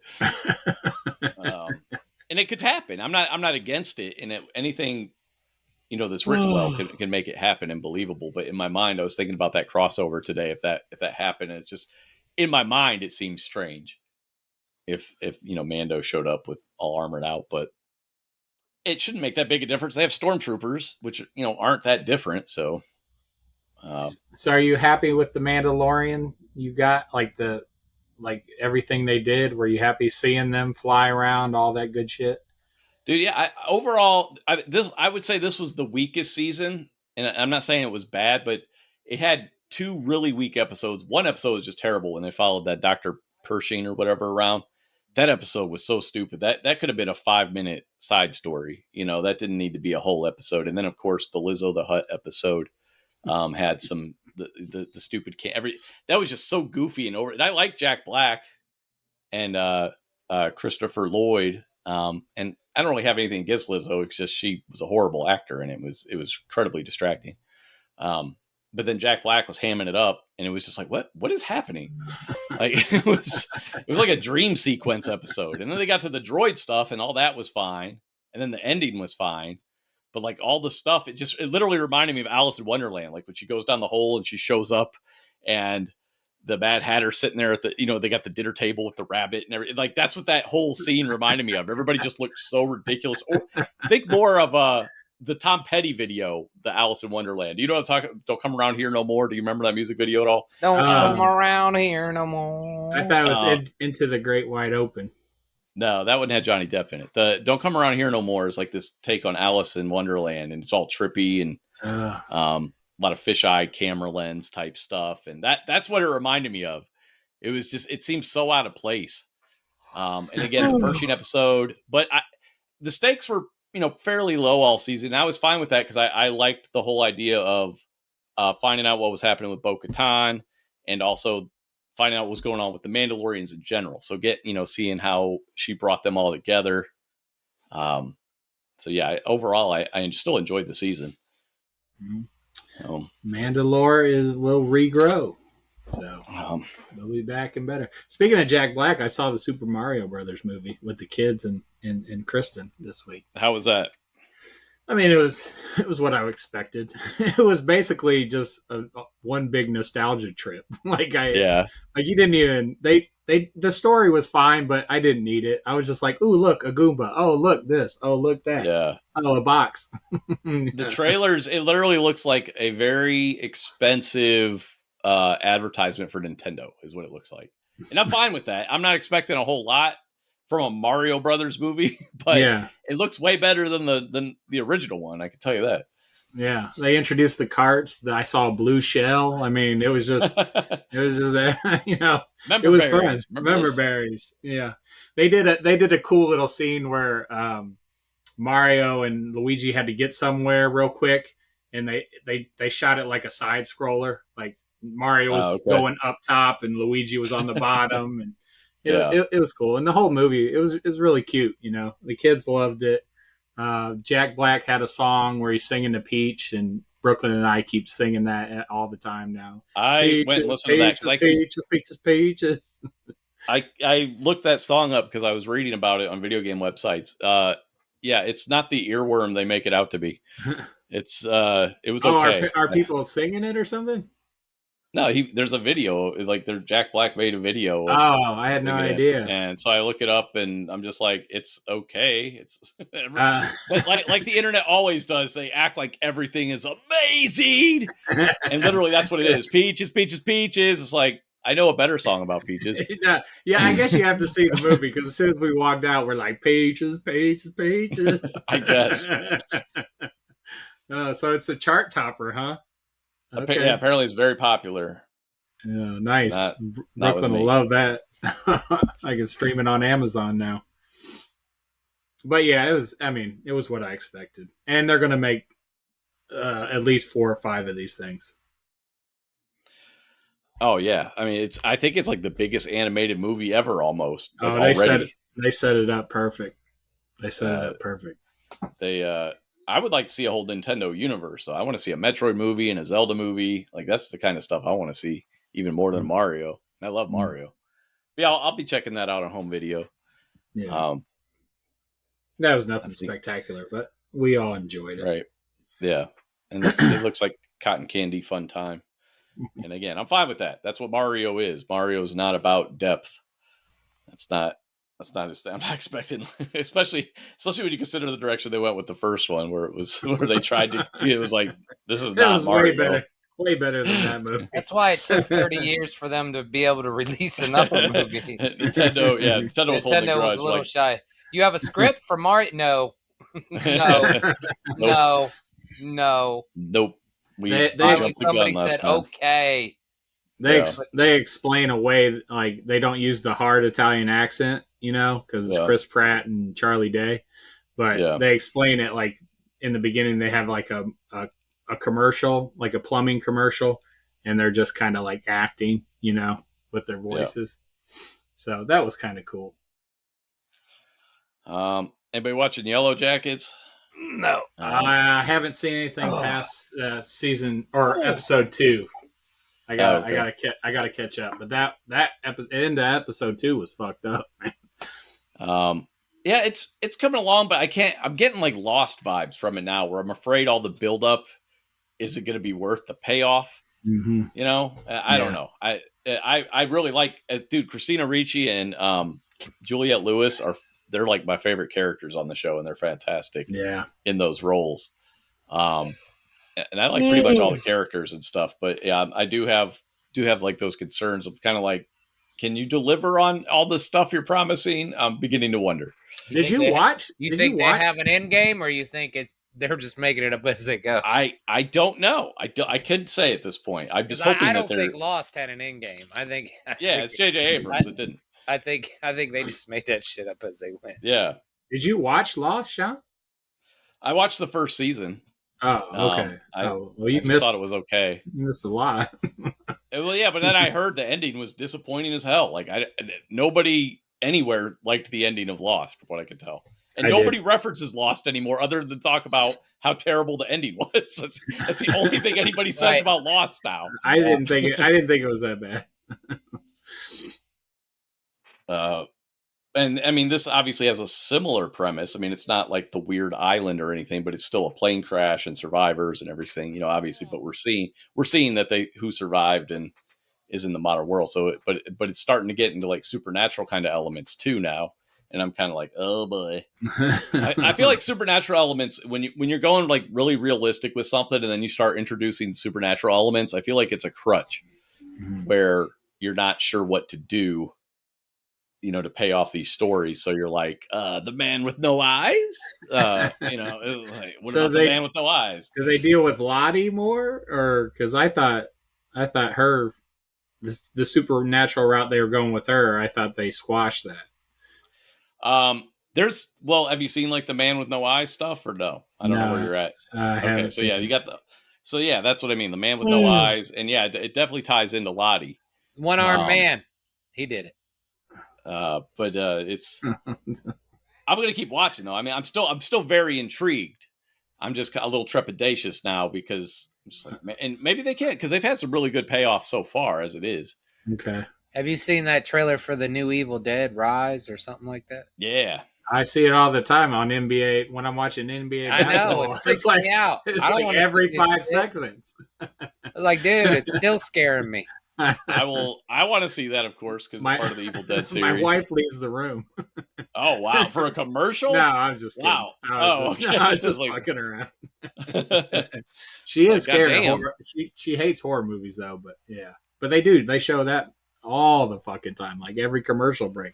And it could happen. I'm not against it. And anything, that's written well can make it happen and believable. But in my mind, I was thinking about that crossover today. If that happened, and it's just in my mind, it seems strange if Mando showed up with all armored out. But it shouldn't make that big a difference. They have stormtroopers, which aren't that different. So are you happy with the Mandalorian? You got like everything they did. Were you happy seeing them fly around, all that good shit? Dude, yeah. Overall, I would say this was the weakest season, and I'm not saying it was bad, but it had 2 really weak episodes. One episode was just terrible when they followed that Dr. Pershing or whatever around. That episode was so stupid. That could have been a 5-minute side story. That didn't need to be a whole episode. And then, of course, the Lizzo the Hutt episode had some the stupid that was just so goofy and over. And I like Jack Black and Christopher Lloyd, and I don't really have anything against Lizzo. It's just she was a horrible actor, and it was incredibly distracting. But then Jack Black was hamming it up, and it was just like, what is happening? Like it was like a dream sequence episode. And then they got to the droid stuff, and all that was fine. And then the ending was fine. But like all the stuff, it literally reminded me of Alice in Wonderland. Like when she goes down the hole and she shows up, and the Mad Hatter sitting there at the, they got the dinner table with the rabbit and everything. Like that's what that whole scene reminded me of. Everybody just looked so ridiculous. Or think more of the Tom Petty video, the Alice in Wonderland. Do you know what I'm talking? Don't Come Around Here No More. Do you remember that music video at all? Don't come around here no more. I thought it was Into the Great Wide Open. No, that one had Johnny Depp in it. The Don't Come Around Here No More is like this take on Alice in Wonderland, and it's all trippy and a lot of fisheye camera lens type stuff. And that's what it reminded me of. It was just, it seems so out of place. And again, the Pershing episode, but the stakes were, fairly low all season. I was fine with that because I liked the whole idea of finding out what was happening with Bo-Katan, and also finding out what was going on with the Mandalorians in general. So seeing how she brought them all together. So yeah, overall, I still enjoyed the season. Mandalore will regrow. So they'll be back and better. Speaking of Jack Black, I saw the Super Mario Brothers movie with the kids and Kristen this week. How was that? I mean, it was what I expected. It was basically just one big nostalgia trip. You didn't even the story was fine, but I didn't need it. I was just like, ooh, look, a Goomba. Oh, look this. Oh, look that. Yeah. Oh, a box. The trailers, it literally looks like a very expensive advertisement for Nintendo is what it looks like. And I'm fine with that. I'm not expecting a whole lot from a Mario Brothers movie, but it looks way better than the original one. I can tell you that. Yeah, they introduced the carts. I saw a blue shell. I mean, it was just it was fun. Member berries. Yeah, they did a cool little scene where Mario and Luigi had to get somewhere real quick, and they shot it like a side scroller. Like Mario was going up top, and Luigi was on the bottom, and it was cool. And the whole movie, it was really cute. The kids loved it. Jack Black had a song where he's singing to Peach, and Brooklyn and I keep singing that all the time now. I went and listened to that. Peaches. I looked that song up because I was reading about it on video game websites. Yeah, it's not the earworm they make it out to be. It was okay. Are people singing it or something? No, there's a video, like Jack Black made a video. I had no idea. And so I look it up, and I'm just like, it's okay. It's like the internet always does. They act like everything is amazing, and literally that's what it is. Peaches, peaches, peaches. It's like, I know a better song about peaches. Yeah, I guess you have to see the movie because as soon as we walked out, we're like, peaches, peaches, peaches. I guess. So it's a chart topper, huh? Okay. Yeah, apparently it's very popular. Yeah, nice. Brooklyn will love that. I can stream it on Amazon now. But yeah, it was what I expected. And they're going to make at least 4 or 5 of these things. Oh yeah. I mean, I think it's like the biggest animated movie ever almost. They set it up perfect. They set it up perfect. I would like to see a whole Nintendo universe. So I want to see a Metroid movie and a Zelda movie. Like that's the kind of stuff I want to see even more than Mario. I love Mario. But yeah, I'll be checking that out on home video. Yeah. That was nothing spectacular, but we all enjoyed it. Right. Yeah. And it looks like cotton candy fun time. And again, I'm fine with that. That's what Mario is. Mario's not about depth. That's not I'm not expecting, especially when you consider the direction they went with the first one, where they tried to. It was like, this is not Mario. Way better than that movie. That's why it took 30 years for them to be able to release another movie. Nintendo was holding a grudge. Was a little shy. You have a script for Mario? No, no. Nope. Somebody said okay. They explain away, like, they don't use the hard Italian accent, because it's Chris Pratt and Charlie Day, but they explain it like in the beginning. They have like a commercial, like a plumbing commercial, and they're just kind of like acting, with their voices. So that was kind of cool. Anybody watching Yellow Jackets? No, I haven't seen anything past season or episode 2. I gotta catch up. But that end of episode 2 was fucked up, man. Yeah, it's coming along, but I'm getting like Lost vibes from it now, where I'm afraid all the buildup isn't going to be worth the payoff. Mm-hmm. I don't know. I really like, dude, Christina Ricci and Juliette Lewis they're like my favorite characters on the show, and they're fantastic. Yeah, in those roles. And I like pretty much all the characters and stuff, but yeah, I do have like those concerns of kind of like, can you deliver on all the stuff you're promising? I'm beginning to wonder. Did you watch? You think they have an end game, or you think they're just making it up as they go? I don't know. I couldn't say at this point. I'm just hoping I don't think Lost had an end game. I think it's J.J. Abrams. It didn't. I think they just made that shit up as they went. Yeah. Did you watch Lost, Sean? I watched the first season. Oh, okay. You thought it was okay. You missed a lot. Well, yeah, but then I heard the ending was disappointing as hell. Like, nobody anywhere liked the ending of Lost, from what I could tell, and nobody references Lost anymore, other than talk about how terrible the ending was. That's the only thing anybody says about Lost now. I didn't think it was that bad. And I mean, this obviously has a similar premise. I mean, it's not like the weird island or anything, but it's still a plane crash and survivors and everything, obviously. But we're seeing that who survived and is in the modern world. So, but it's starting to get into like supernatural kind of elements too now. And I'm kind of like, oh boy. I feel like supernatural elements, when you're going like really realistic with something, and then you start introducing supernatural elements, I feel like it's a crutch where you're not sure what to do, to pay off these stories. So you're like, the man with no eyes, like, what about the man with no eyes? Do they deal with Lottie more, or because I thought her, the supernatural route they were going with her, I thought they squashed that. Have you seen like the man with no eyes stuff, or no? I don't know where you're at. Okay, so yeah, you got that's what I mean. The man with no eyes, and yeah, it definitely ties into Lottie. One-armed man. He did it. But it's I'm going to keep watching though. I mean, I'm still very intrigued. I'm just a little trepidatious now because I'm just like, and maybe they can't, because they've had some really good payoff so far as it is. Okay. Have you seen that trailer for the new Evil Dead Rise or something like that? Yeah. I see it all the time on NBA when I'm watching NBA basketball. I know, it's freaking me out. It's like every 5 seconds. Like, dude, it's still scaring me. I want to see that, of course, because it's part of the Evil Dead series. My wife leaves the room. Oh, wow. For a commercial? No, I was just kidding. Wow. I was just fucking around. She is scared of horror. She hates horror movies, though, but yeah. But they show that all the fucking time, like every commercial break.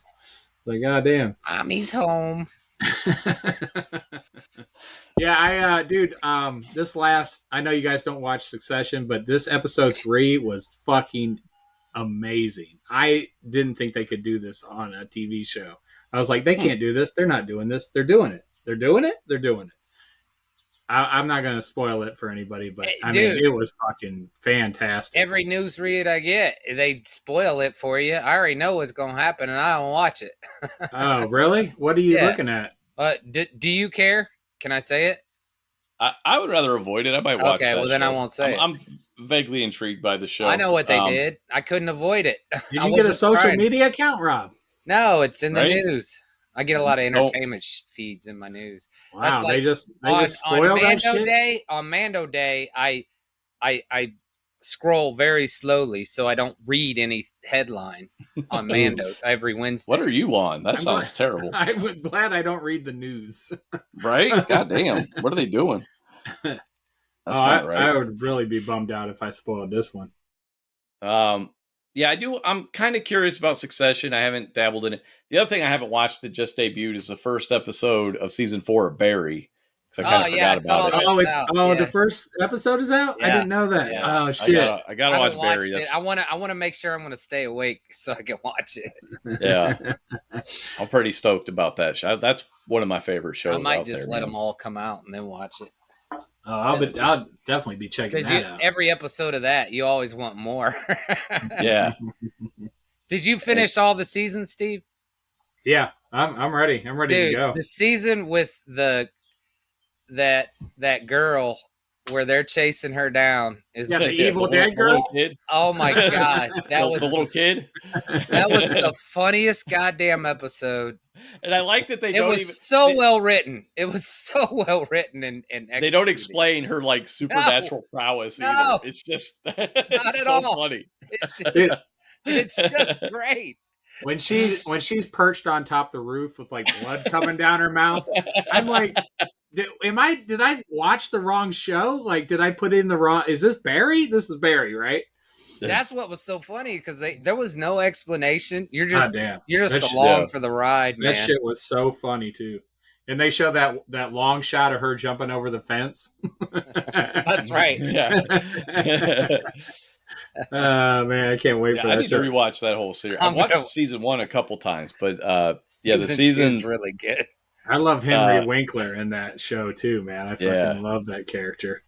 Like, goddamn. Mommy's home. Yeah, dude, I know you guys don't watch Succession, but this episode 3 was fucking amazing. I didn't think they could do this on a TV show. I was like, they can't do this. They're not doing this. They're doing it. They're doing it. They're doing it. I'm not going to spoil it for anybody, but I mean, it was fucking fantastic. Every news read I get, they spoil it for you. I already know what's going to happen, and I don't watch it. Oh, really? What are you looking at? Do you care? Can I say it? I would rather avoid it. I might watch it. Okay, well, then I won't say it. I'm vaguely intrigued by the show. I know what they did. I couldn't avoid it. Did you get a social media account, Rob? No, it's in the news. I get a lot of entertainment feeds in my news. Wow, like, they just spoil that shit? On Mando Day, I scroll very slowly so I don't read any headline on Mando every Wednesday. What are you on? That sounds terrible. I'm glad I don't read the news. Right? God damn. What are they doing? That's not right. I would really be bummed out if I spoiled this one. Yeah, I do. I'm kind of curious about Succession. I haven't dabbled in it. The other thing I haven't watched that just debuted is the first episode of season 4 of Barry. Because I kind of forgot about it. The first episode is out? Yeah. I didn't know that. Yeah. Oh shit! I gotta watch Barry. I want to make sure I'm going to stay awake so I can watch it. Yeah, I'm pretty stoked about that show. That's one of my favorite shows. I might just let them all come out and then watch it. Oh, I'll definitely be checking that out. Every episode of that, you always want more. Yeah. Did you finish all the seasons, Steve? Yeah, I'm ready. I'm ready to go. The season with that girl where they're chasing her down is the Evil Dead girl. Kid. Oh my god, that was the little kid. That was the funniest goddamn episode. And I like that it was so well written. It was so well written and they don't explain her like supernatural prowess either. It's just not at all funny. It's just great. When she's perched on top of the roof with like blood coming down her mouth, I'm like, did I watch the wrong show? Like, did I put in the wrong? Is this Barry? This is Barry, right? That's what was so funny because there was no explanation. You're just along for the ride, man. That shit was so funny too. And they show that long shot of her jumping over the fence. That's right. Yeah. Man, I can't wait for that. I need to rewatch that whole series. I've watched season 1 a couple times, but the season's really good. I love Henry Winkler in that show too, man. I fucking love that character.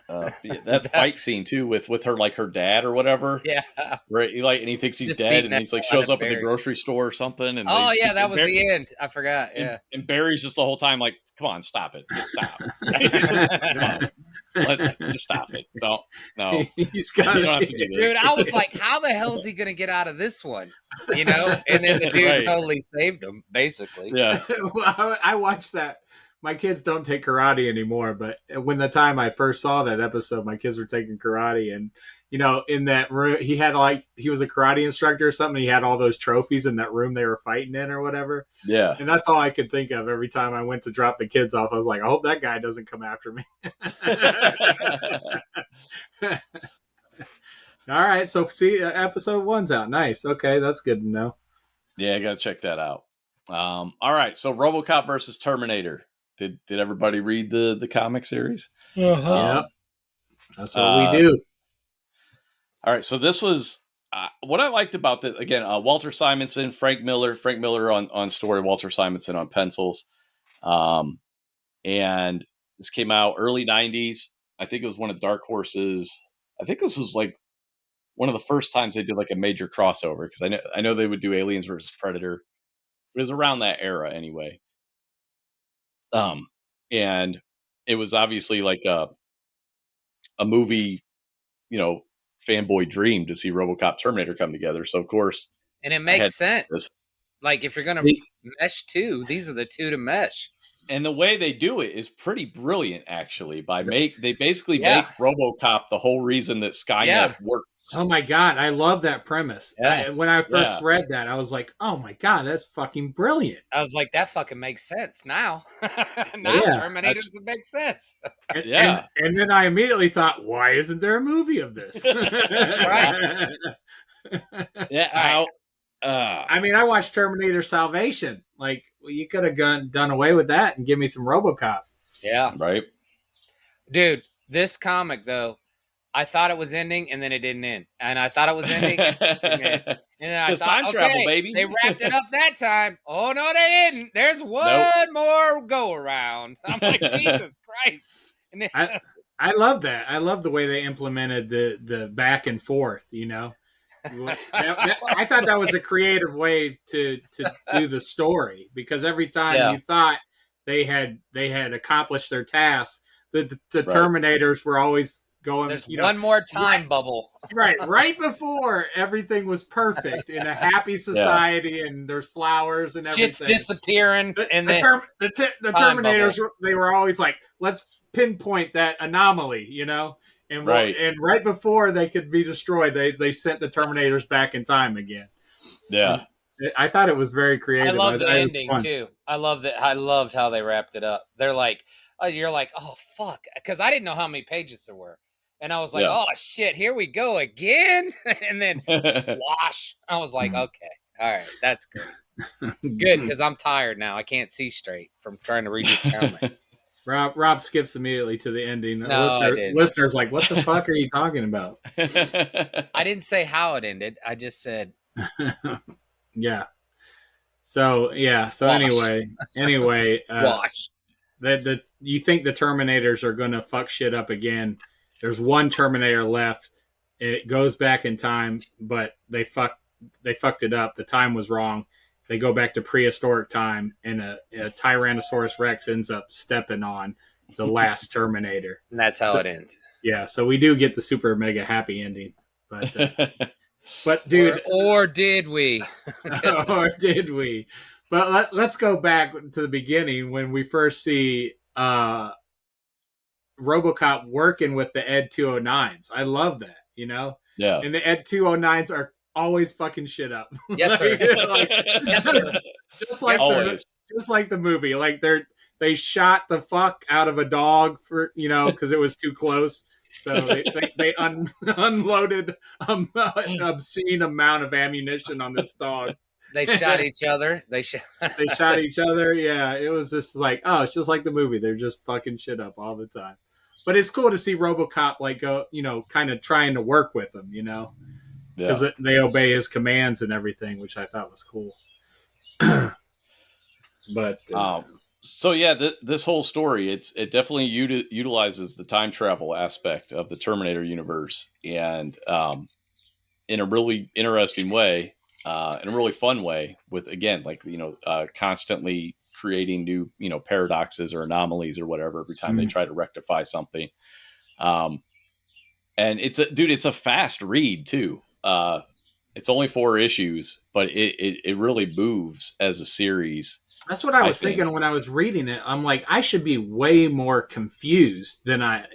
That fight scene too with her like her dad or whatever. Yeah. Right. And he thinks he's just dead and he's like shows up at the grocery store or something. And that was the end. I forgot. Yeah. And Barry's just the whole time like, come on, stop it. Just stop. Just stop it. Don't. No. He's got you don't have to do this. Dude, I was like, how the hell is he going to get out of this one? You know? And then the dude totally saved him, basically. Yeah. Well, I watched that. My kids don't take karate anymore, but when the time I first saw that episode, my kids were taking karate, and you know, in that room, he was a karate instructor or something. He had all those trophies in that room they were fighting in or whatever. Yeah, and that's all I could think of every time I went to drop the kids off. I was like, I hope that guy doesn't come after me. All right, so see, episode 1's out. Nice. Okay, that's good to know. Yeah, I gotta check that out. All right, so RoboCop versus Terminator. Did everybody read the comic series? Yep. That's what we do. All right. So this was what I liked about this. Again, Walter Simonson, Frank Miller on story, Walter Simonson on pencils. And this came out early 90s. I think it was one of Dark Horse's. I think this was like one of the first times they did like a major crossover because I know they would do Aliens versus Predator. It was around that era anyway. And it was obviously like a movie, you know, fanboy dream to see RoboCop Terminator come together. So of course, and it makes sense. Like if you're gonna mesh two, these are the two to mesh. And the way they do it is pretty brilliant, actually. They basically make RoboCop the whole reason that Skynet works. Oh my god, I love that premise. Yeah. When I first read that, I was like, "Oh my god, that's fucking brilliant." I was like, "That fucking makes sense now." Terminator doesn't make sense. And then I immediately thought, "Why isn't there a movie of this?" Right? Yeah. I mean, I watched Terminator Salvation. Like, you could have done away with that and give me some RoboCop. Yeah. Right. Dude, this comic, though, I thought it was ending, and then it didn't end. And I thought it was ending, and then I thought, time travel, baby. They wrapped it up that time. Oh, no, they didn't. There's one more go-around. I'm like, Jesus Christ. And then, I love that. I love the way they implemented the back and forth, you know. I thought that was a creative way to do the story, because every time you thought they had accomplished their task, the Terminators were always going. There's one more time bubble, right before everything was perfect in a happy society, and there's flowers and everything. Shit's disappearing, and the Terminators bubble. They were always like, let's pinpoint that anomaly, you know. And right. and right before they could be destroyed, they sent the Terminators back in time again. Yeah. And I thought it was very creative. I love the ending too. I loved how they wrapped it up. They're like, oh, you're like, oh fuck, because I didn't know how many pages there were, and I was like, oh shit, here we go again, and then squash. I was like, okay, all right, that's great, good, because I'm tired now. I can't see straight from trying to read this comic. Rob skips immediately to the ending. No, Listeners like, what the fuck are you talking about? I didn't say how it ended. I just said, yeah. So yeah. Squash. So anyway, squash. That you think the Terminators are going to fuck shit up again? There's one Terminator left. It goes back in time, but they fucked it up. The time was wrong. They go back to prehistoric time, and a Tyrannosaurus Rex ends up stepping on the last Terminator. And that's how it ends. Yeah, so we do get the super mega happy ending, but dude, or did we? or did we? But let's go back to the beginning when we first see RoboCop working with the Ed 209s. I love that, you know? Yeah. And the Ed 209s are always fucking shit up. Yes, sir. Just like the movie. Like they shot the fuck out of a dog for, because it was too close. So they unloaded an obscene amount of ammunition on this dog. They shot each other. They shot each other. Yeah, it was just like, oh, it's just like the movie. They're just fucking shit up all the time. But it's cool to see RoboCop like go, kind of trying to work with him, because they obey his commands and everything, which I thought was cool. But so yeah, this whole story, it definitely utilizes the time travel aspect of the Terminator universe, and in a really interesting way, in a really fun way, with again, like constantly creating new paradoxes or anomalies or whatever every time they try to rectify something. And it's a fast read too. It's only 4 issues, but it really moves as a series. That's what I was thinking when I was reading it. I'm like, I should be way more confused than I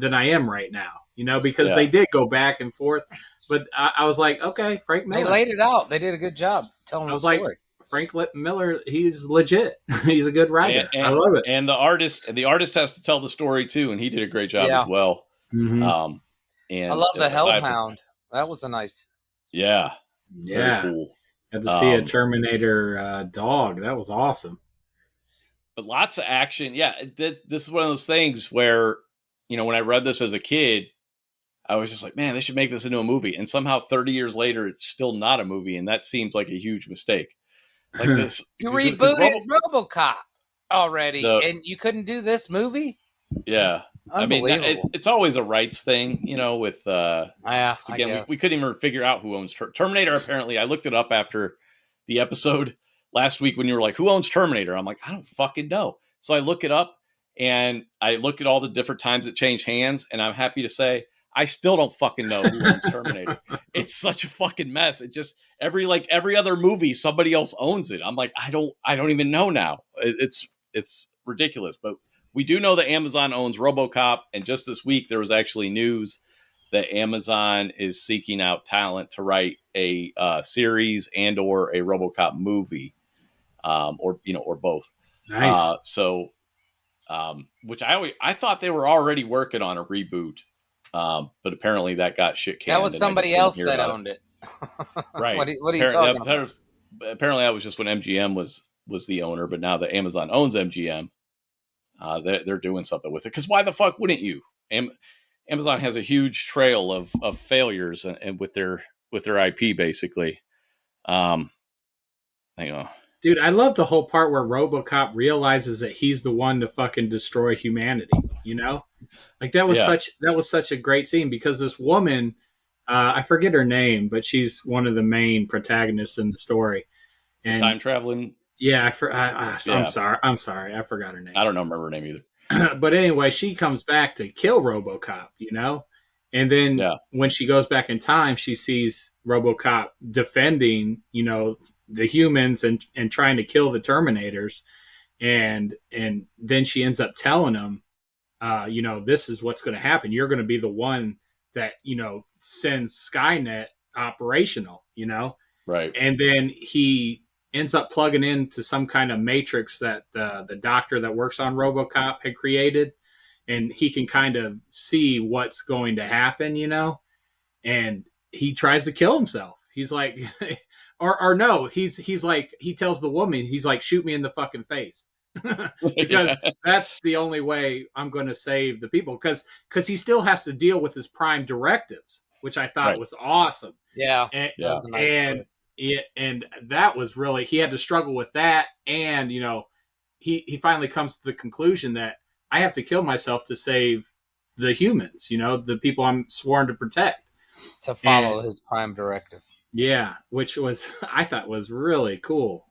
am right now, because they did go back and forth. But I was like, okay, Frank Miller. They laid it out. They did a good job telling the story. Like, Frank Miller, he's legit. He's a good writer. I love it. And the artist has to tell the story too, and he did a great job as well. Mm-hmm. And I love the Hellhound. That was a nice. Yeah. Very cool. Had to see a Terminator dog. That was awesome. But lots of action. Yeah, this is one of those things where, when I read this as a kid, I was just like, man, they should make this into a movie. And somehow 30 years later, it's still not a movie. And that seems like a huge mistake. Like this. You rebooted RoboCop already, and you couldn't do this movie? Yeah. I mean, it's always a rights thing, with again, we couldn't even figure out who owns Terminator. Apparently, I looked it up after the episode last week when you were like, who owns Terminator? I'm like, I don't fucking know. So I look it up and I look at all the different times it changed hands, and I'm happy to say I still don't fucking know who owns Terminator. It's such a fucking mess. It just every other movie, somebody else owns it. I'm like, I don't even know now. It's ridiculous, but we do know that Amazon owns RoboCop, and just this week there was actually news that Amazon is seeking out talent to write a series and or a RoboCop movie, or both. Nice. Which I thought they were already working on a reboot, but apparently that got shit canned. That was somebody else that owned it. Right. What are you talking about? Apparently that was just when MGM was the owner, but now that Amazon owns MGM. They're doing something with it, because why the fuck wouldn't you? Amazon has a huge trail of failures and with their IP basically. Hang on, dude. I love the whole part where RoboCop realizes that he's the one to fucking destroy humanity. Like that was such a great scene, because this woman, I forget her name, but she's one of the main protagonists in the story. And time traveling. Yeah, I'm sorry. I forgot her name. I don't remember her name either. But anyway, she comes back to kill RoboCop, And then when she goes back in time, she sees RoboCop defending, the humans and trying to kill the Terminators. And then she ends up telling him this is what's going to happen. You're going to be the one that, sends Skynet operational, Right. And then he ends up plugging into some kind of matrix that the doctor that works on RoboCop had created. And he can kind of see what's going to happen, and he tries to kill himself. He's like, or no, he's like, he tells the woman, he's like, shoot me in the fucking face. Because that's the only way I'm going to save the people. Because he still has to deal with his prime directives, which I thought was awesome. Yeah, and, that was a nice twist. And that was really, he had to struggle with that, and he finally comes to the conclusion that I have to kill myself to save the humans, the people I'm sworn to protect. To follow his prime directive. Yeah, which was, I thought was really cool.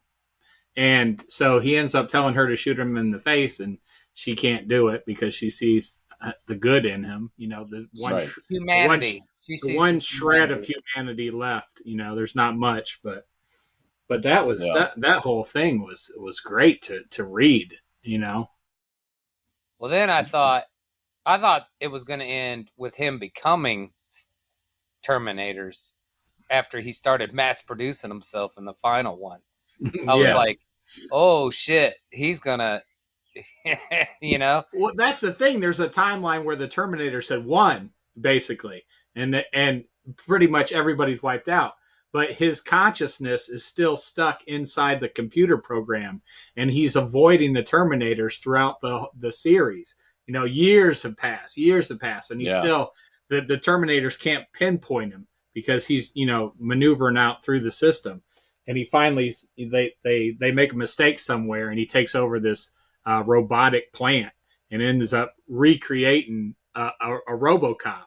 And so he ends up telling her to shoot him in the face, and she can't do it because she sees the good in him. The one humanity. The one shred of humanity left. There's not much, but that was that whole thing was great to read. Well, then I thought it was going to end with him becoming Terminators after he started mass producing himself in the final one. I was like, oh shit, he's gonna, Well, that's the thing. There's a timeline where the Terminators had won, basically, and pretty much everybody's wiped out. But his consciousness is still stuck inside the computer program, and he's avoiding the Terminators throughout the series. Years have passed, and he's still, the Terminators can't pinpoint him because he's maneuvering out through the system. And he finally, they make a mistake somewhere, and he takes over this robotic plant and ends up recreating a RoboCop.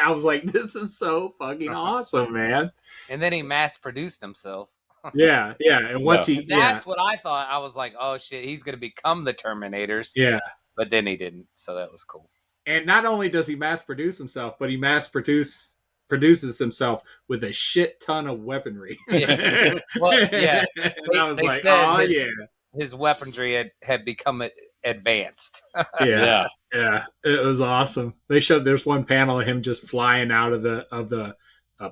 I was like, this is so fucking awesome, man. And then he mass produced himself. Yeah. And once that's what I thought. I was like, oh shit, he's gonna become the Terminators. Yeah. But then he didn't, so that was cool. And not only does he mass produce himself, but he produces himself with a shit ton of weaponry. Yeah. Well, yeah. And I was like, oh yeah. His weaponry had become advanced. Yeah. It was awesome. They showed, there's one panel of him just flying out of the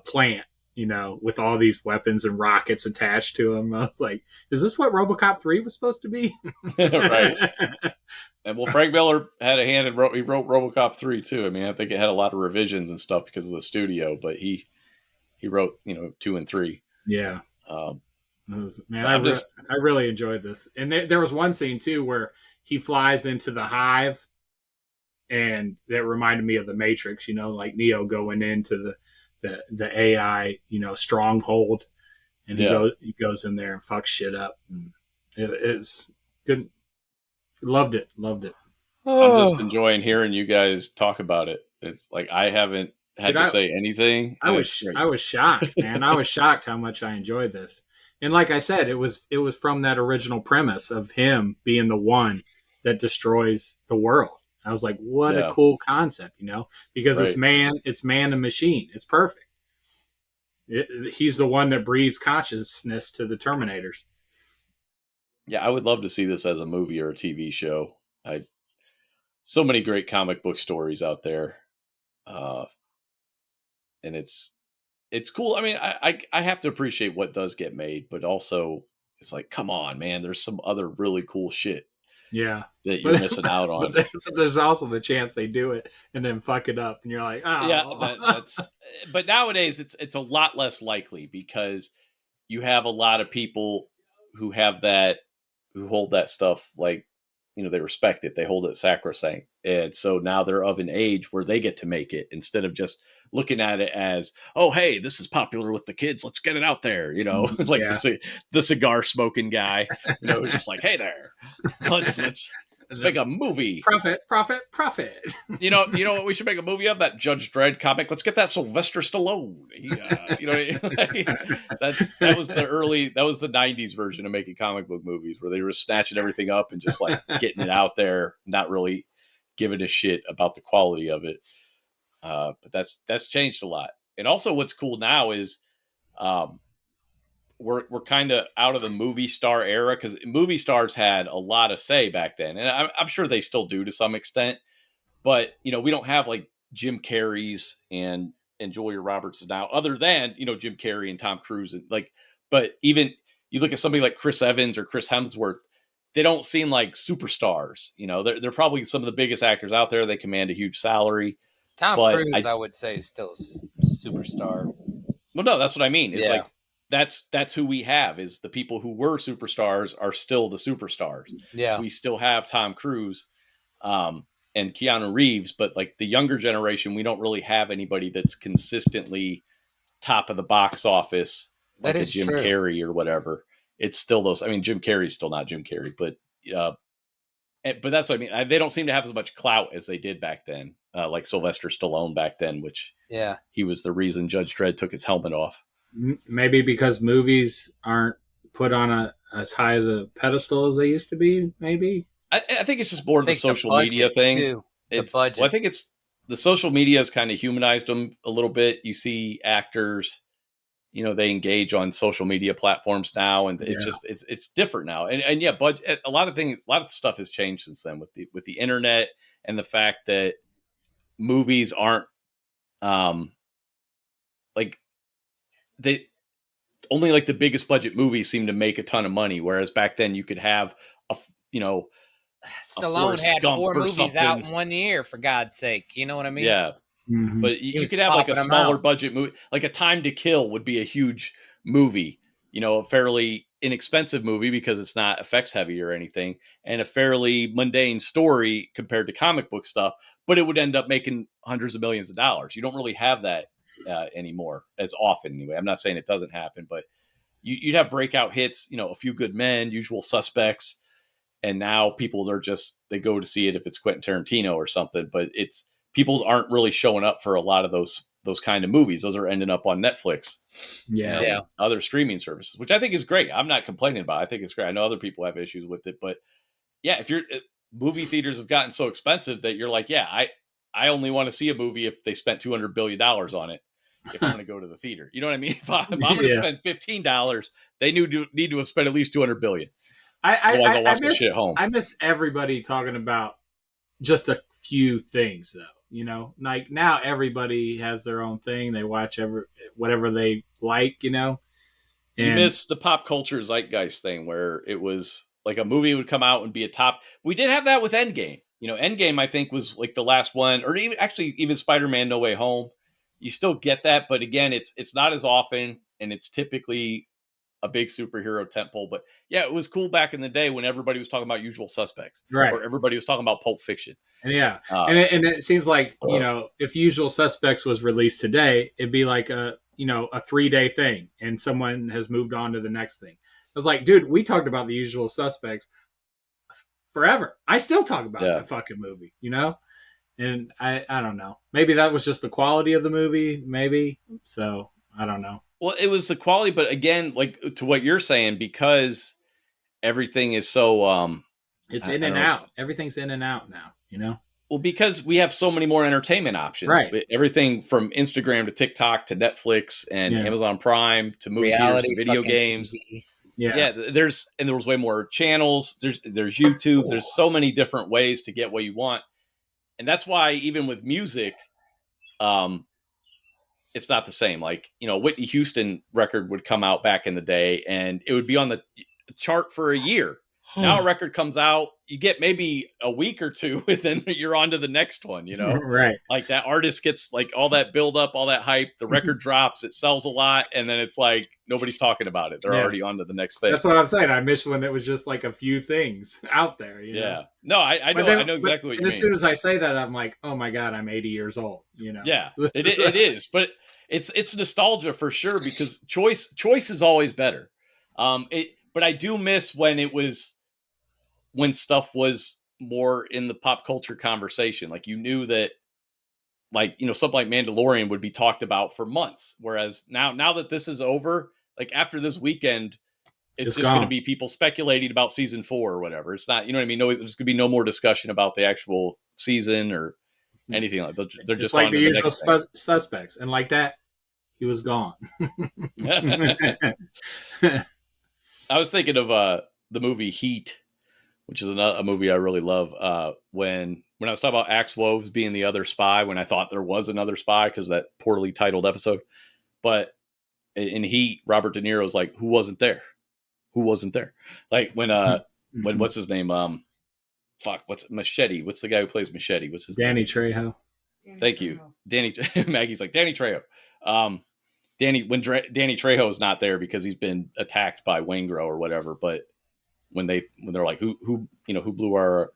plant, with all these weapons and rockets attached to him. I was like, is this what RoboCop 3 was supposed to be? Right. And well, Frank Miller had a hand in he wrote RoboCop 3 too. I mean, I think it had a lot of revisions and stuff because of the studio, but he wrote 2 and 3. Yeah. I really enjoyed this. And there was one scene too where he flies into the hive, and that reminded me of the Matrix, like Neo going into the AI, stronghold, and he goes in there and fucks shit up. And it's good. Loved it. I'm just enjoying hearing you guys talk about it. It's like I haven't had to say anything. I was shocked, man. I was shocked how much I enjoyed this. And like I said, it was from that original premise of him being the one that destroys the world. I was like, what a cool concept, because it's man and machine. It's perfect. He's the one that breathes consciousness to the Terminators. Yeah, I would love to see this as a movie or a TV show. So many great comic book stories out there. And it's cool. I mean, I have to appreciate what does get made, but also it's like, come on, man, there's some other really cool shit. Yeah. That you're missing out on. But there's also the chance they do it and then fuck it up, and you're like, oh. Yeah, but nowadays it's a lot less likely because you have a lot of people who hold that stuff like, they respect it. They hold it sacrosanct. And so now they're of an age where they get to make it instead of just looking at it as, oh, hey, this is popular with the kids. Let's get it out there. Like the cigar smoking guy, who's just like, hey there, let's make a movie. Profit. You know what we should make a movie of? That Judge Dredd comic. Let's get that Sylvester Stallone. That was the 90s version of making comic book movies where they were snatching everything up and just like getting it out there, not really giving a shit about the quality of it. But that's changed a lot. And also what's cool now is we're kind of out of the movie star era, because movie stars had a lot of say back then. And I'm sure they still do to some extent, But, we don't have like Jim Carrey's and Julia Roberts now, other than, Jim Carrey and Tom Cruise. And but even you look at somebody like Chris Evans or Chris Hemsworth, they don't seem like superstars. They're probably some of the biggest actors out there. They command a huge salary. Tom Cruise, I would say, is still a superstar. Well, no, that's what I mean. It's like that's who we have, is the people who were superstars are still the superstars. Yeah. We still have Tom Cruise and Keanu Reeves, but like the younger generation, we don't really have anybody that's consistently top of the box office, like a Jim Carrey or whatever. It's still those. I mean, Jim Carrey's still not Jim Carrey, but that's what I mean. They don't seem to have as much clout as they did back then, like Sylvester Stallone back then, which he was the reason Judge Dredd took his helmet off. Maybe because movies aren't put on as high as a pedestal as they used to be. Maybe I think it's just more of the social media thing. Well, I think it's the social media has kind of humanized them a little bit. You see actors, they engage on social media platforms now, and it's just it's different now. And yeah, but a lot of stuff has changed since then with the internet and the fact that movies aren't like they only like the biggest budget movies seem to make a ton of money, whereas back then you could have Stallone had 4 movies out in 1 year, for God's sake. You know what I mean? Yeah. Mm-hmm. But you could have like a smaller budget movie, like A Time to Kill would be a huge movie, a fairly inexpensive movie because it's not effects heavy or anything, and a fairly mundane story compared to comic book stuff, but it would end up making hundreds of millions of dollars. You don't really have that anymore as often anyway. I'm not saying it doesn't happen, but you'd have breakout hits, A Few Good Men, Usual Suspects, and now people they go to see it if it's Quentin Tarantino or something, but people aren't really showing up for a lot of those kind of movies. Those are ending up on Netflix, other streaming services, which I think is great. I'm not complaining about it. I think it's great. I know other people have issues with it, but yeah, if movie theaters have gotten so expensive that you're like, I only want to see a movie if they spent $200 billion on it. If I'm going to go to the theater, you know what I mean? If I'm going to spend $15, they need to have spent at least $200 billion. I miss everybody talking about just a few things, though. Like now everybody has their own thing. They watch whatever they like, And you miss the pop culture zeitgeist thing where it was like a movie would come out and be a top. We did have that with Endgame. Endgame, I think, was like the last one, or even Spider-Man No Way Home. You still get that, but again, it's not as often, and it's typically a big superhero tentpole. But yeah, it was cool back in the day when everybody was talking about Usual Suspects, right? Or everybody was talking about Pulp Fiction. And and it seems like if Usual Suspects was released today, it'd be like a 3-day thing, and someone has moved on to the next thing. I was like, dude, we talked about the Usual Suspects forever. I still talk about that fucking movie, And I don't know. Maybe that was just the quality of the movie. Maybe so. I don't know. Well, it was the quality, but again, like to what you're saying, because everything is so it's in and out. Everything's in and out now, Well, because we have so many more entertainment options, right? Everything from Instagram to TikTok to Netflix and Amazon Prime to movie theaters to video games. TV. There's way more channels. There's YouTube. There's so many different ways to get what you want, and that's why even with music, it's not the same. Like, Whitney Houston record would come out back in the day and it would be on the chart for a year. Now a record comes out, you get maybe a week or two, and then you're on to the next one, Right. Like that artist gets like all that build up, all that hype, the record drops, it sells a lot, and then it's like nobody's talking about it. They're already on to the next thing. That's what I'm saying. I miss when it was just like a few things out there, Yeah. No, I know exactly what you mean. As soon as I say that, I'm like, oh my God, I'm 80 years old, Yeah, it is. But it's nostalgia for sure, because choice is always better. But I do miss when stuff was more in the pop culture conversation. Like you knew that, like, something like Mandalorian would be talked about for months. Whereas now that this is over, like after this weekend, it's just going to be people speculating about season 4 or whatever. It's not, you know what I mean? No, there's going to be no more discussion about the actual season or anything like that. They're just like the Usual Suspects. And like that, he was gone. I was thinking of the movie Heat, which is a movie I really love. When when I was talking about Axe Woves being the other spy, when I thought there was another spy because that poorly titled episode. But in Heat, Robert De Niro's like, who wasn't there? Who wasn't there? Like when what's his name? What's Machete? What's the guy who plays Machete? What's his Danny name? Trejo. Thank you, Danny. Maggie's like Danny Trejo. Danny Trejo is not there because he's been attacked by Waingro or whatever. But when they're like, who blew our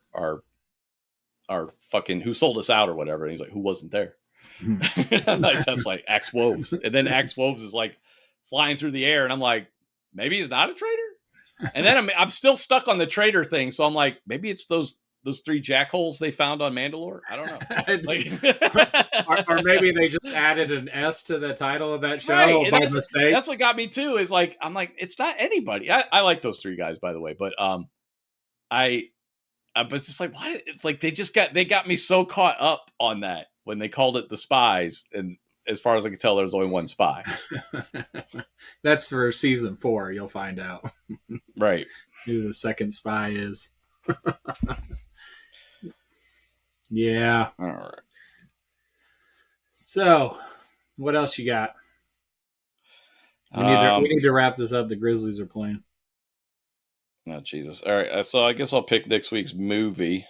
fucking, who sold us out or whatever, and he's like, who wasn't there? Like, that's like Axe Woves, and then Axe Woves is like flying through the air, and I'm like, maybe he's not a traitor. And then I'm still stuck on the traitor thing, so I'm like, maybe it's those 3 jackholes they found on Mandalore. I don't know. or maybe they just added an S to the title of that show by mistake. That's what got me too. Is like, I'm like, it's not anybody. I like those 3 guys, by the way, but I was just like, why? Like, they got me so caught up on that when they called it the spies, and as far as I can tell, there's only one spy. That's for season 4. You'll find out, right? Who the second spy is. Yeah. All right. So, what else you got? We need to wrap this up. The Grizzlies are playing. Oh, Jesus. All right. So I guess I'll pick next week's movie.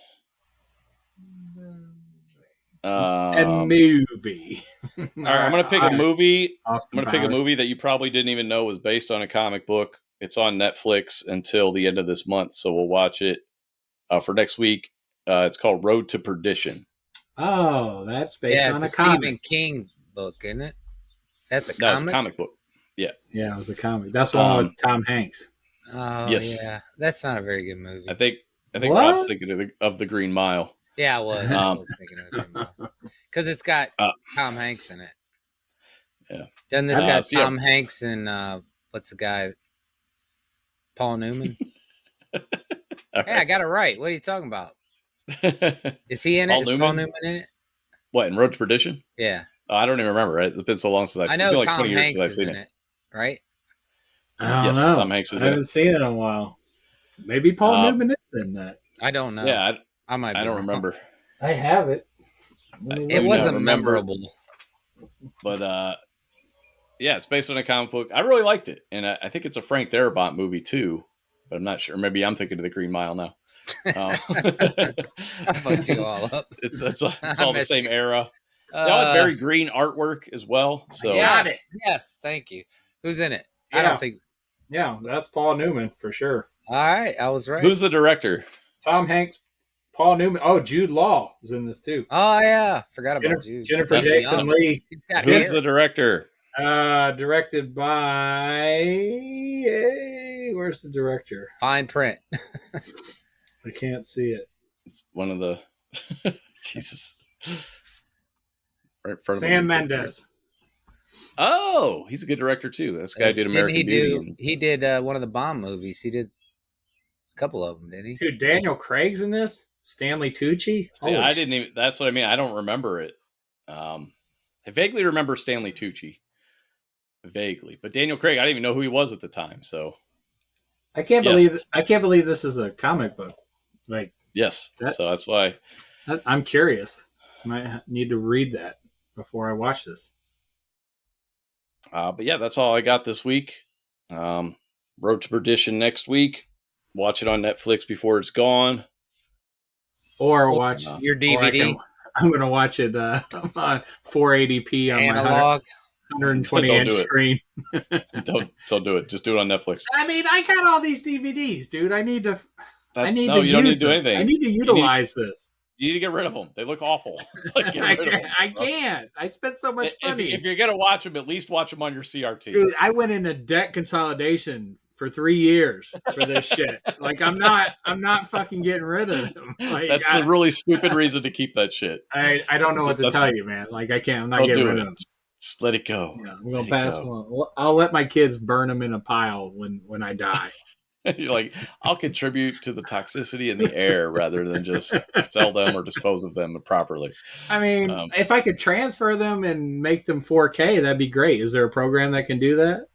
A movie. All right. I'm going to pick a movie. I'm going to pick a movie that you probably didn't even know was based on a comic book. It's on Netflix until the end of this month, so we'll watch it for next week. It's called Road to Perdition. Oh, that's based on a comic. Stephen King book, isn't it? That's a comic? It's a comic book. Yeah. Yeah, it was a comic. That's the one with Tom Hanks. Oh, yes. Yeah. That's not a very good movie. I think Rob's thinking of the Green Mile. Yeah, I was thinking of the Green Mile. Because it's got Tom Hanks in it. Yeah. Doesn't this got Tom Hanks and what's the guy? Paul Newman? Hey, I got it right. What are you talking about? Is he in it? Is Paul Newman in it? What, in Road to Perdition? Yeah. I don't even remember. It's been so long since I've seen it. I know it's been like Tom 20 years Hanks since I've is seen in it, right? I don't know. Tom Hanks is I haven't seen it in a while. Maybe Paul Newman is in that. I don't know. Yeah, I don't remember. I have it. It wasn't memorable. But yeah, it's based on a comic book. I really liked it, and I think it's a Frank Darabont movie too. But I'm not sure. Maybe I'm thinking of the Green Mile now. I fucked you all up. It's all the same era. They all had very green artwork as well. So yes, thank you. Who's in it? Yeah. I don't think. Yeah, that's Paul Newman for sure. All right, I was right. Who's the director? Tom Hanks, Paul Newman. Oh, Jude Law is in this too. Oh yeah, forgot about Jude. Jennifer Jason Leigh. Who's the director? Directed by. Where's the director? Fine print. I can't see it. It's one of the. Jesus. Right in front of Sam Mendes. Oh, he's a good director too. This guy did American Beauty. He did one of the Bond movies. He did a couple of them, didn't he? Dude, Daniel Craig's in this. Stanley Tucci. I didn't even. That's what I mean. I don't remember it. I vaguely remember Stanley Tucci. Vaguely, but Daniel Craig, I didn't even know who he was at the time. So I can't believe this is a comic book. Like yes, so that's why I'm curious. I might need to read that before I watch this. But yeah, that's all I got this week. Road to Perdition next week. Watch it on Netflix before it's gone. Or watch your DVD. I'm going to watch it on 480p on analog. my 120-inch screen. Don't do it. Just do it on Netflix. I mean, I got all these DVDs, dude. I need to use them. I need to utilize this. You need to get rid of them. They look awful. I can't. I spent so much money. If you're going to watch them, at least watch them on your CRT. Dude, I went into debt consolidation for 3 years for this shit. Like, I'm not fucking getting rid of them. Like, that's a really stupid reason to keep that shit. I don't know what to tell you, man. Like, I can't. I'm not getting rid of them. Just let it go. Yeah, I'm going to pass them on. I'll let my kids burn them in a pile when I die. You're like, I'll contribute to the toxicity in the air rather than just sell them or dispose of them properly. I mean, if I could transfer them and make them 4K, that'd be great. Is there a program that can do that?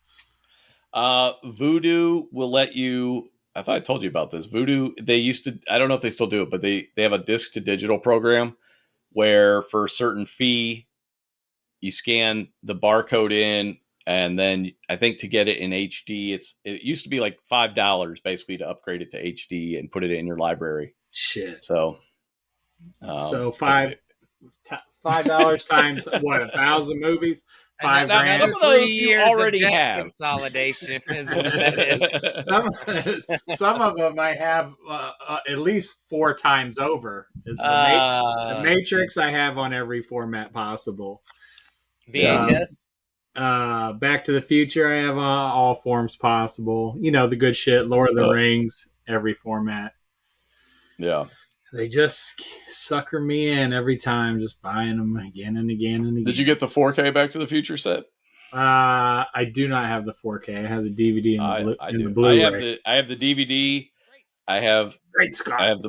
Voodoo will let you I thought I told you about this. Voodoo, they used to, I don't know if they still do it, but they have a disc to digital program where for a certain fee, you scan the barcode in, and then I think to get it in HD, it used to be like $5 basically to upgrade it to HD and put it in your library. Shit. So $5 times what, 1,000 movies? $5,000. Some of those you already have. Consolidation is what that is. Some of them I have at least 4 times over. The Matrix I have on every format possible. VHS. Back to the Future I have all forms possible. You know, the good shit. Lord of the Rings, every format. Yeah. They just sucker me in every time, just buying them again and again and again. Did you get the 4K Back to the Future set? I do not have the 4K. I have the DVD and the the Blu-ray. I have the DVD. I have Great Scott. I have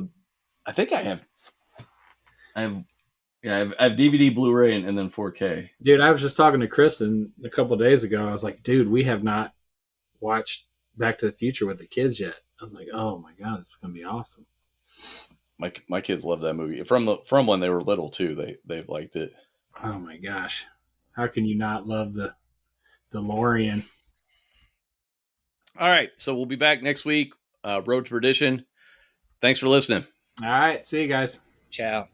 DVD, Blu-ray, and then 4K. Dude, I was just talking to Kristen a couple of days ago. I was like, dude, we have not watched Back to the Future with the kids yet. I was like, oh my God, it's gonna be awesome. My kids love that movie from when they were little too. They've liked it. Oh my gosh, how can you not love the DeLorean? All right, so we'll be back next week. Road to Perdition. Thanks for listening. All right, see you guys. Ciao.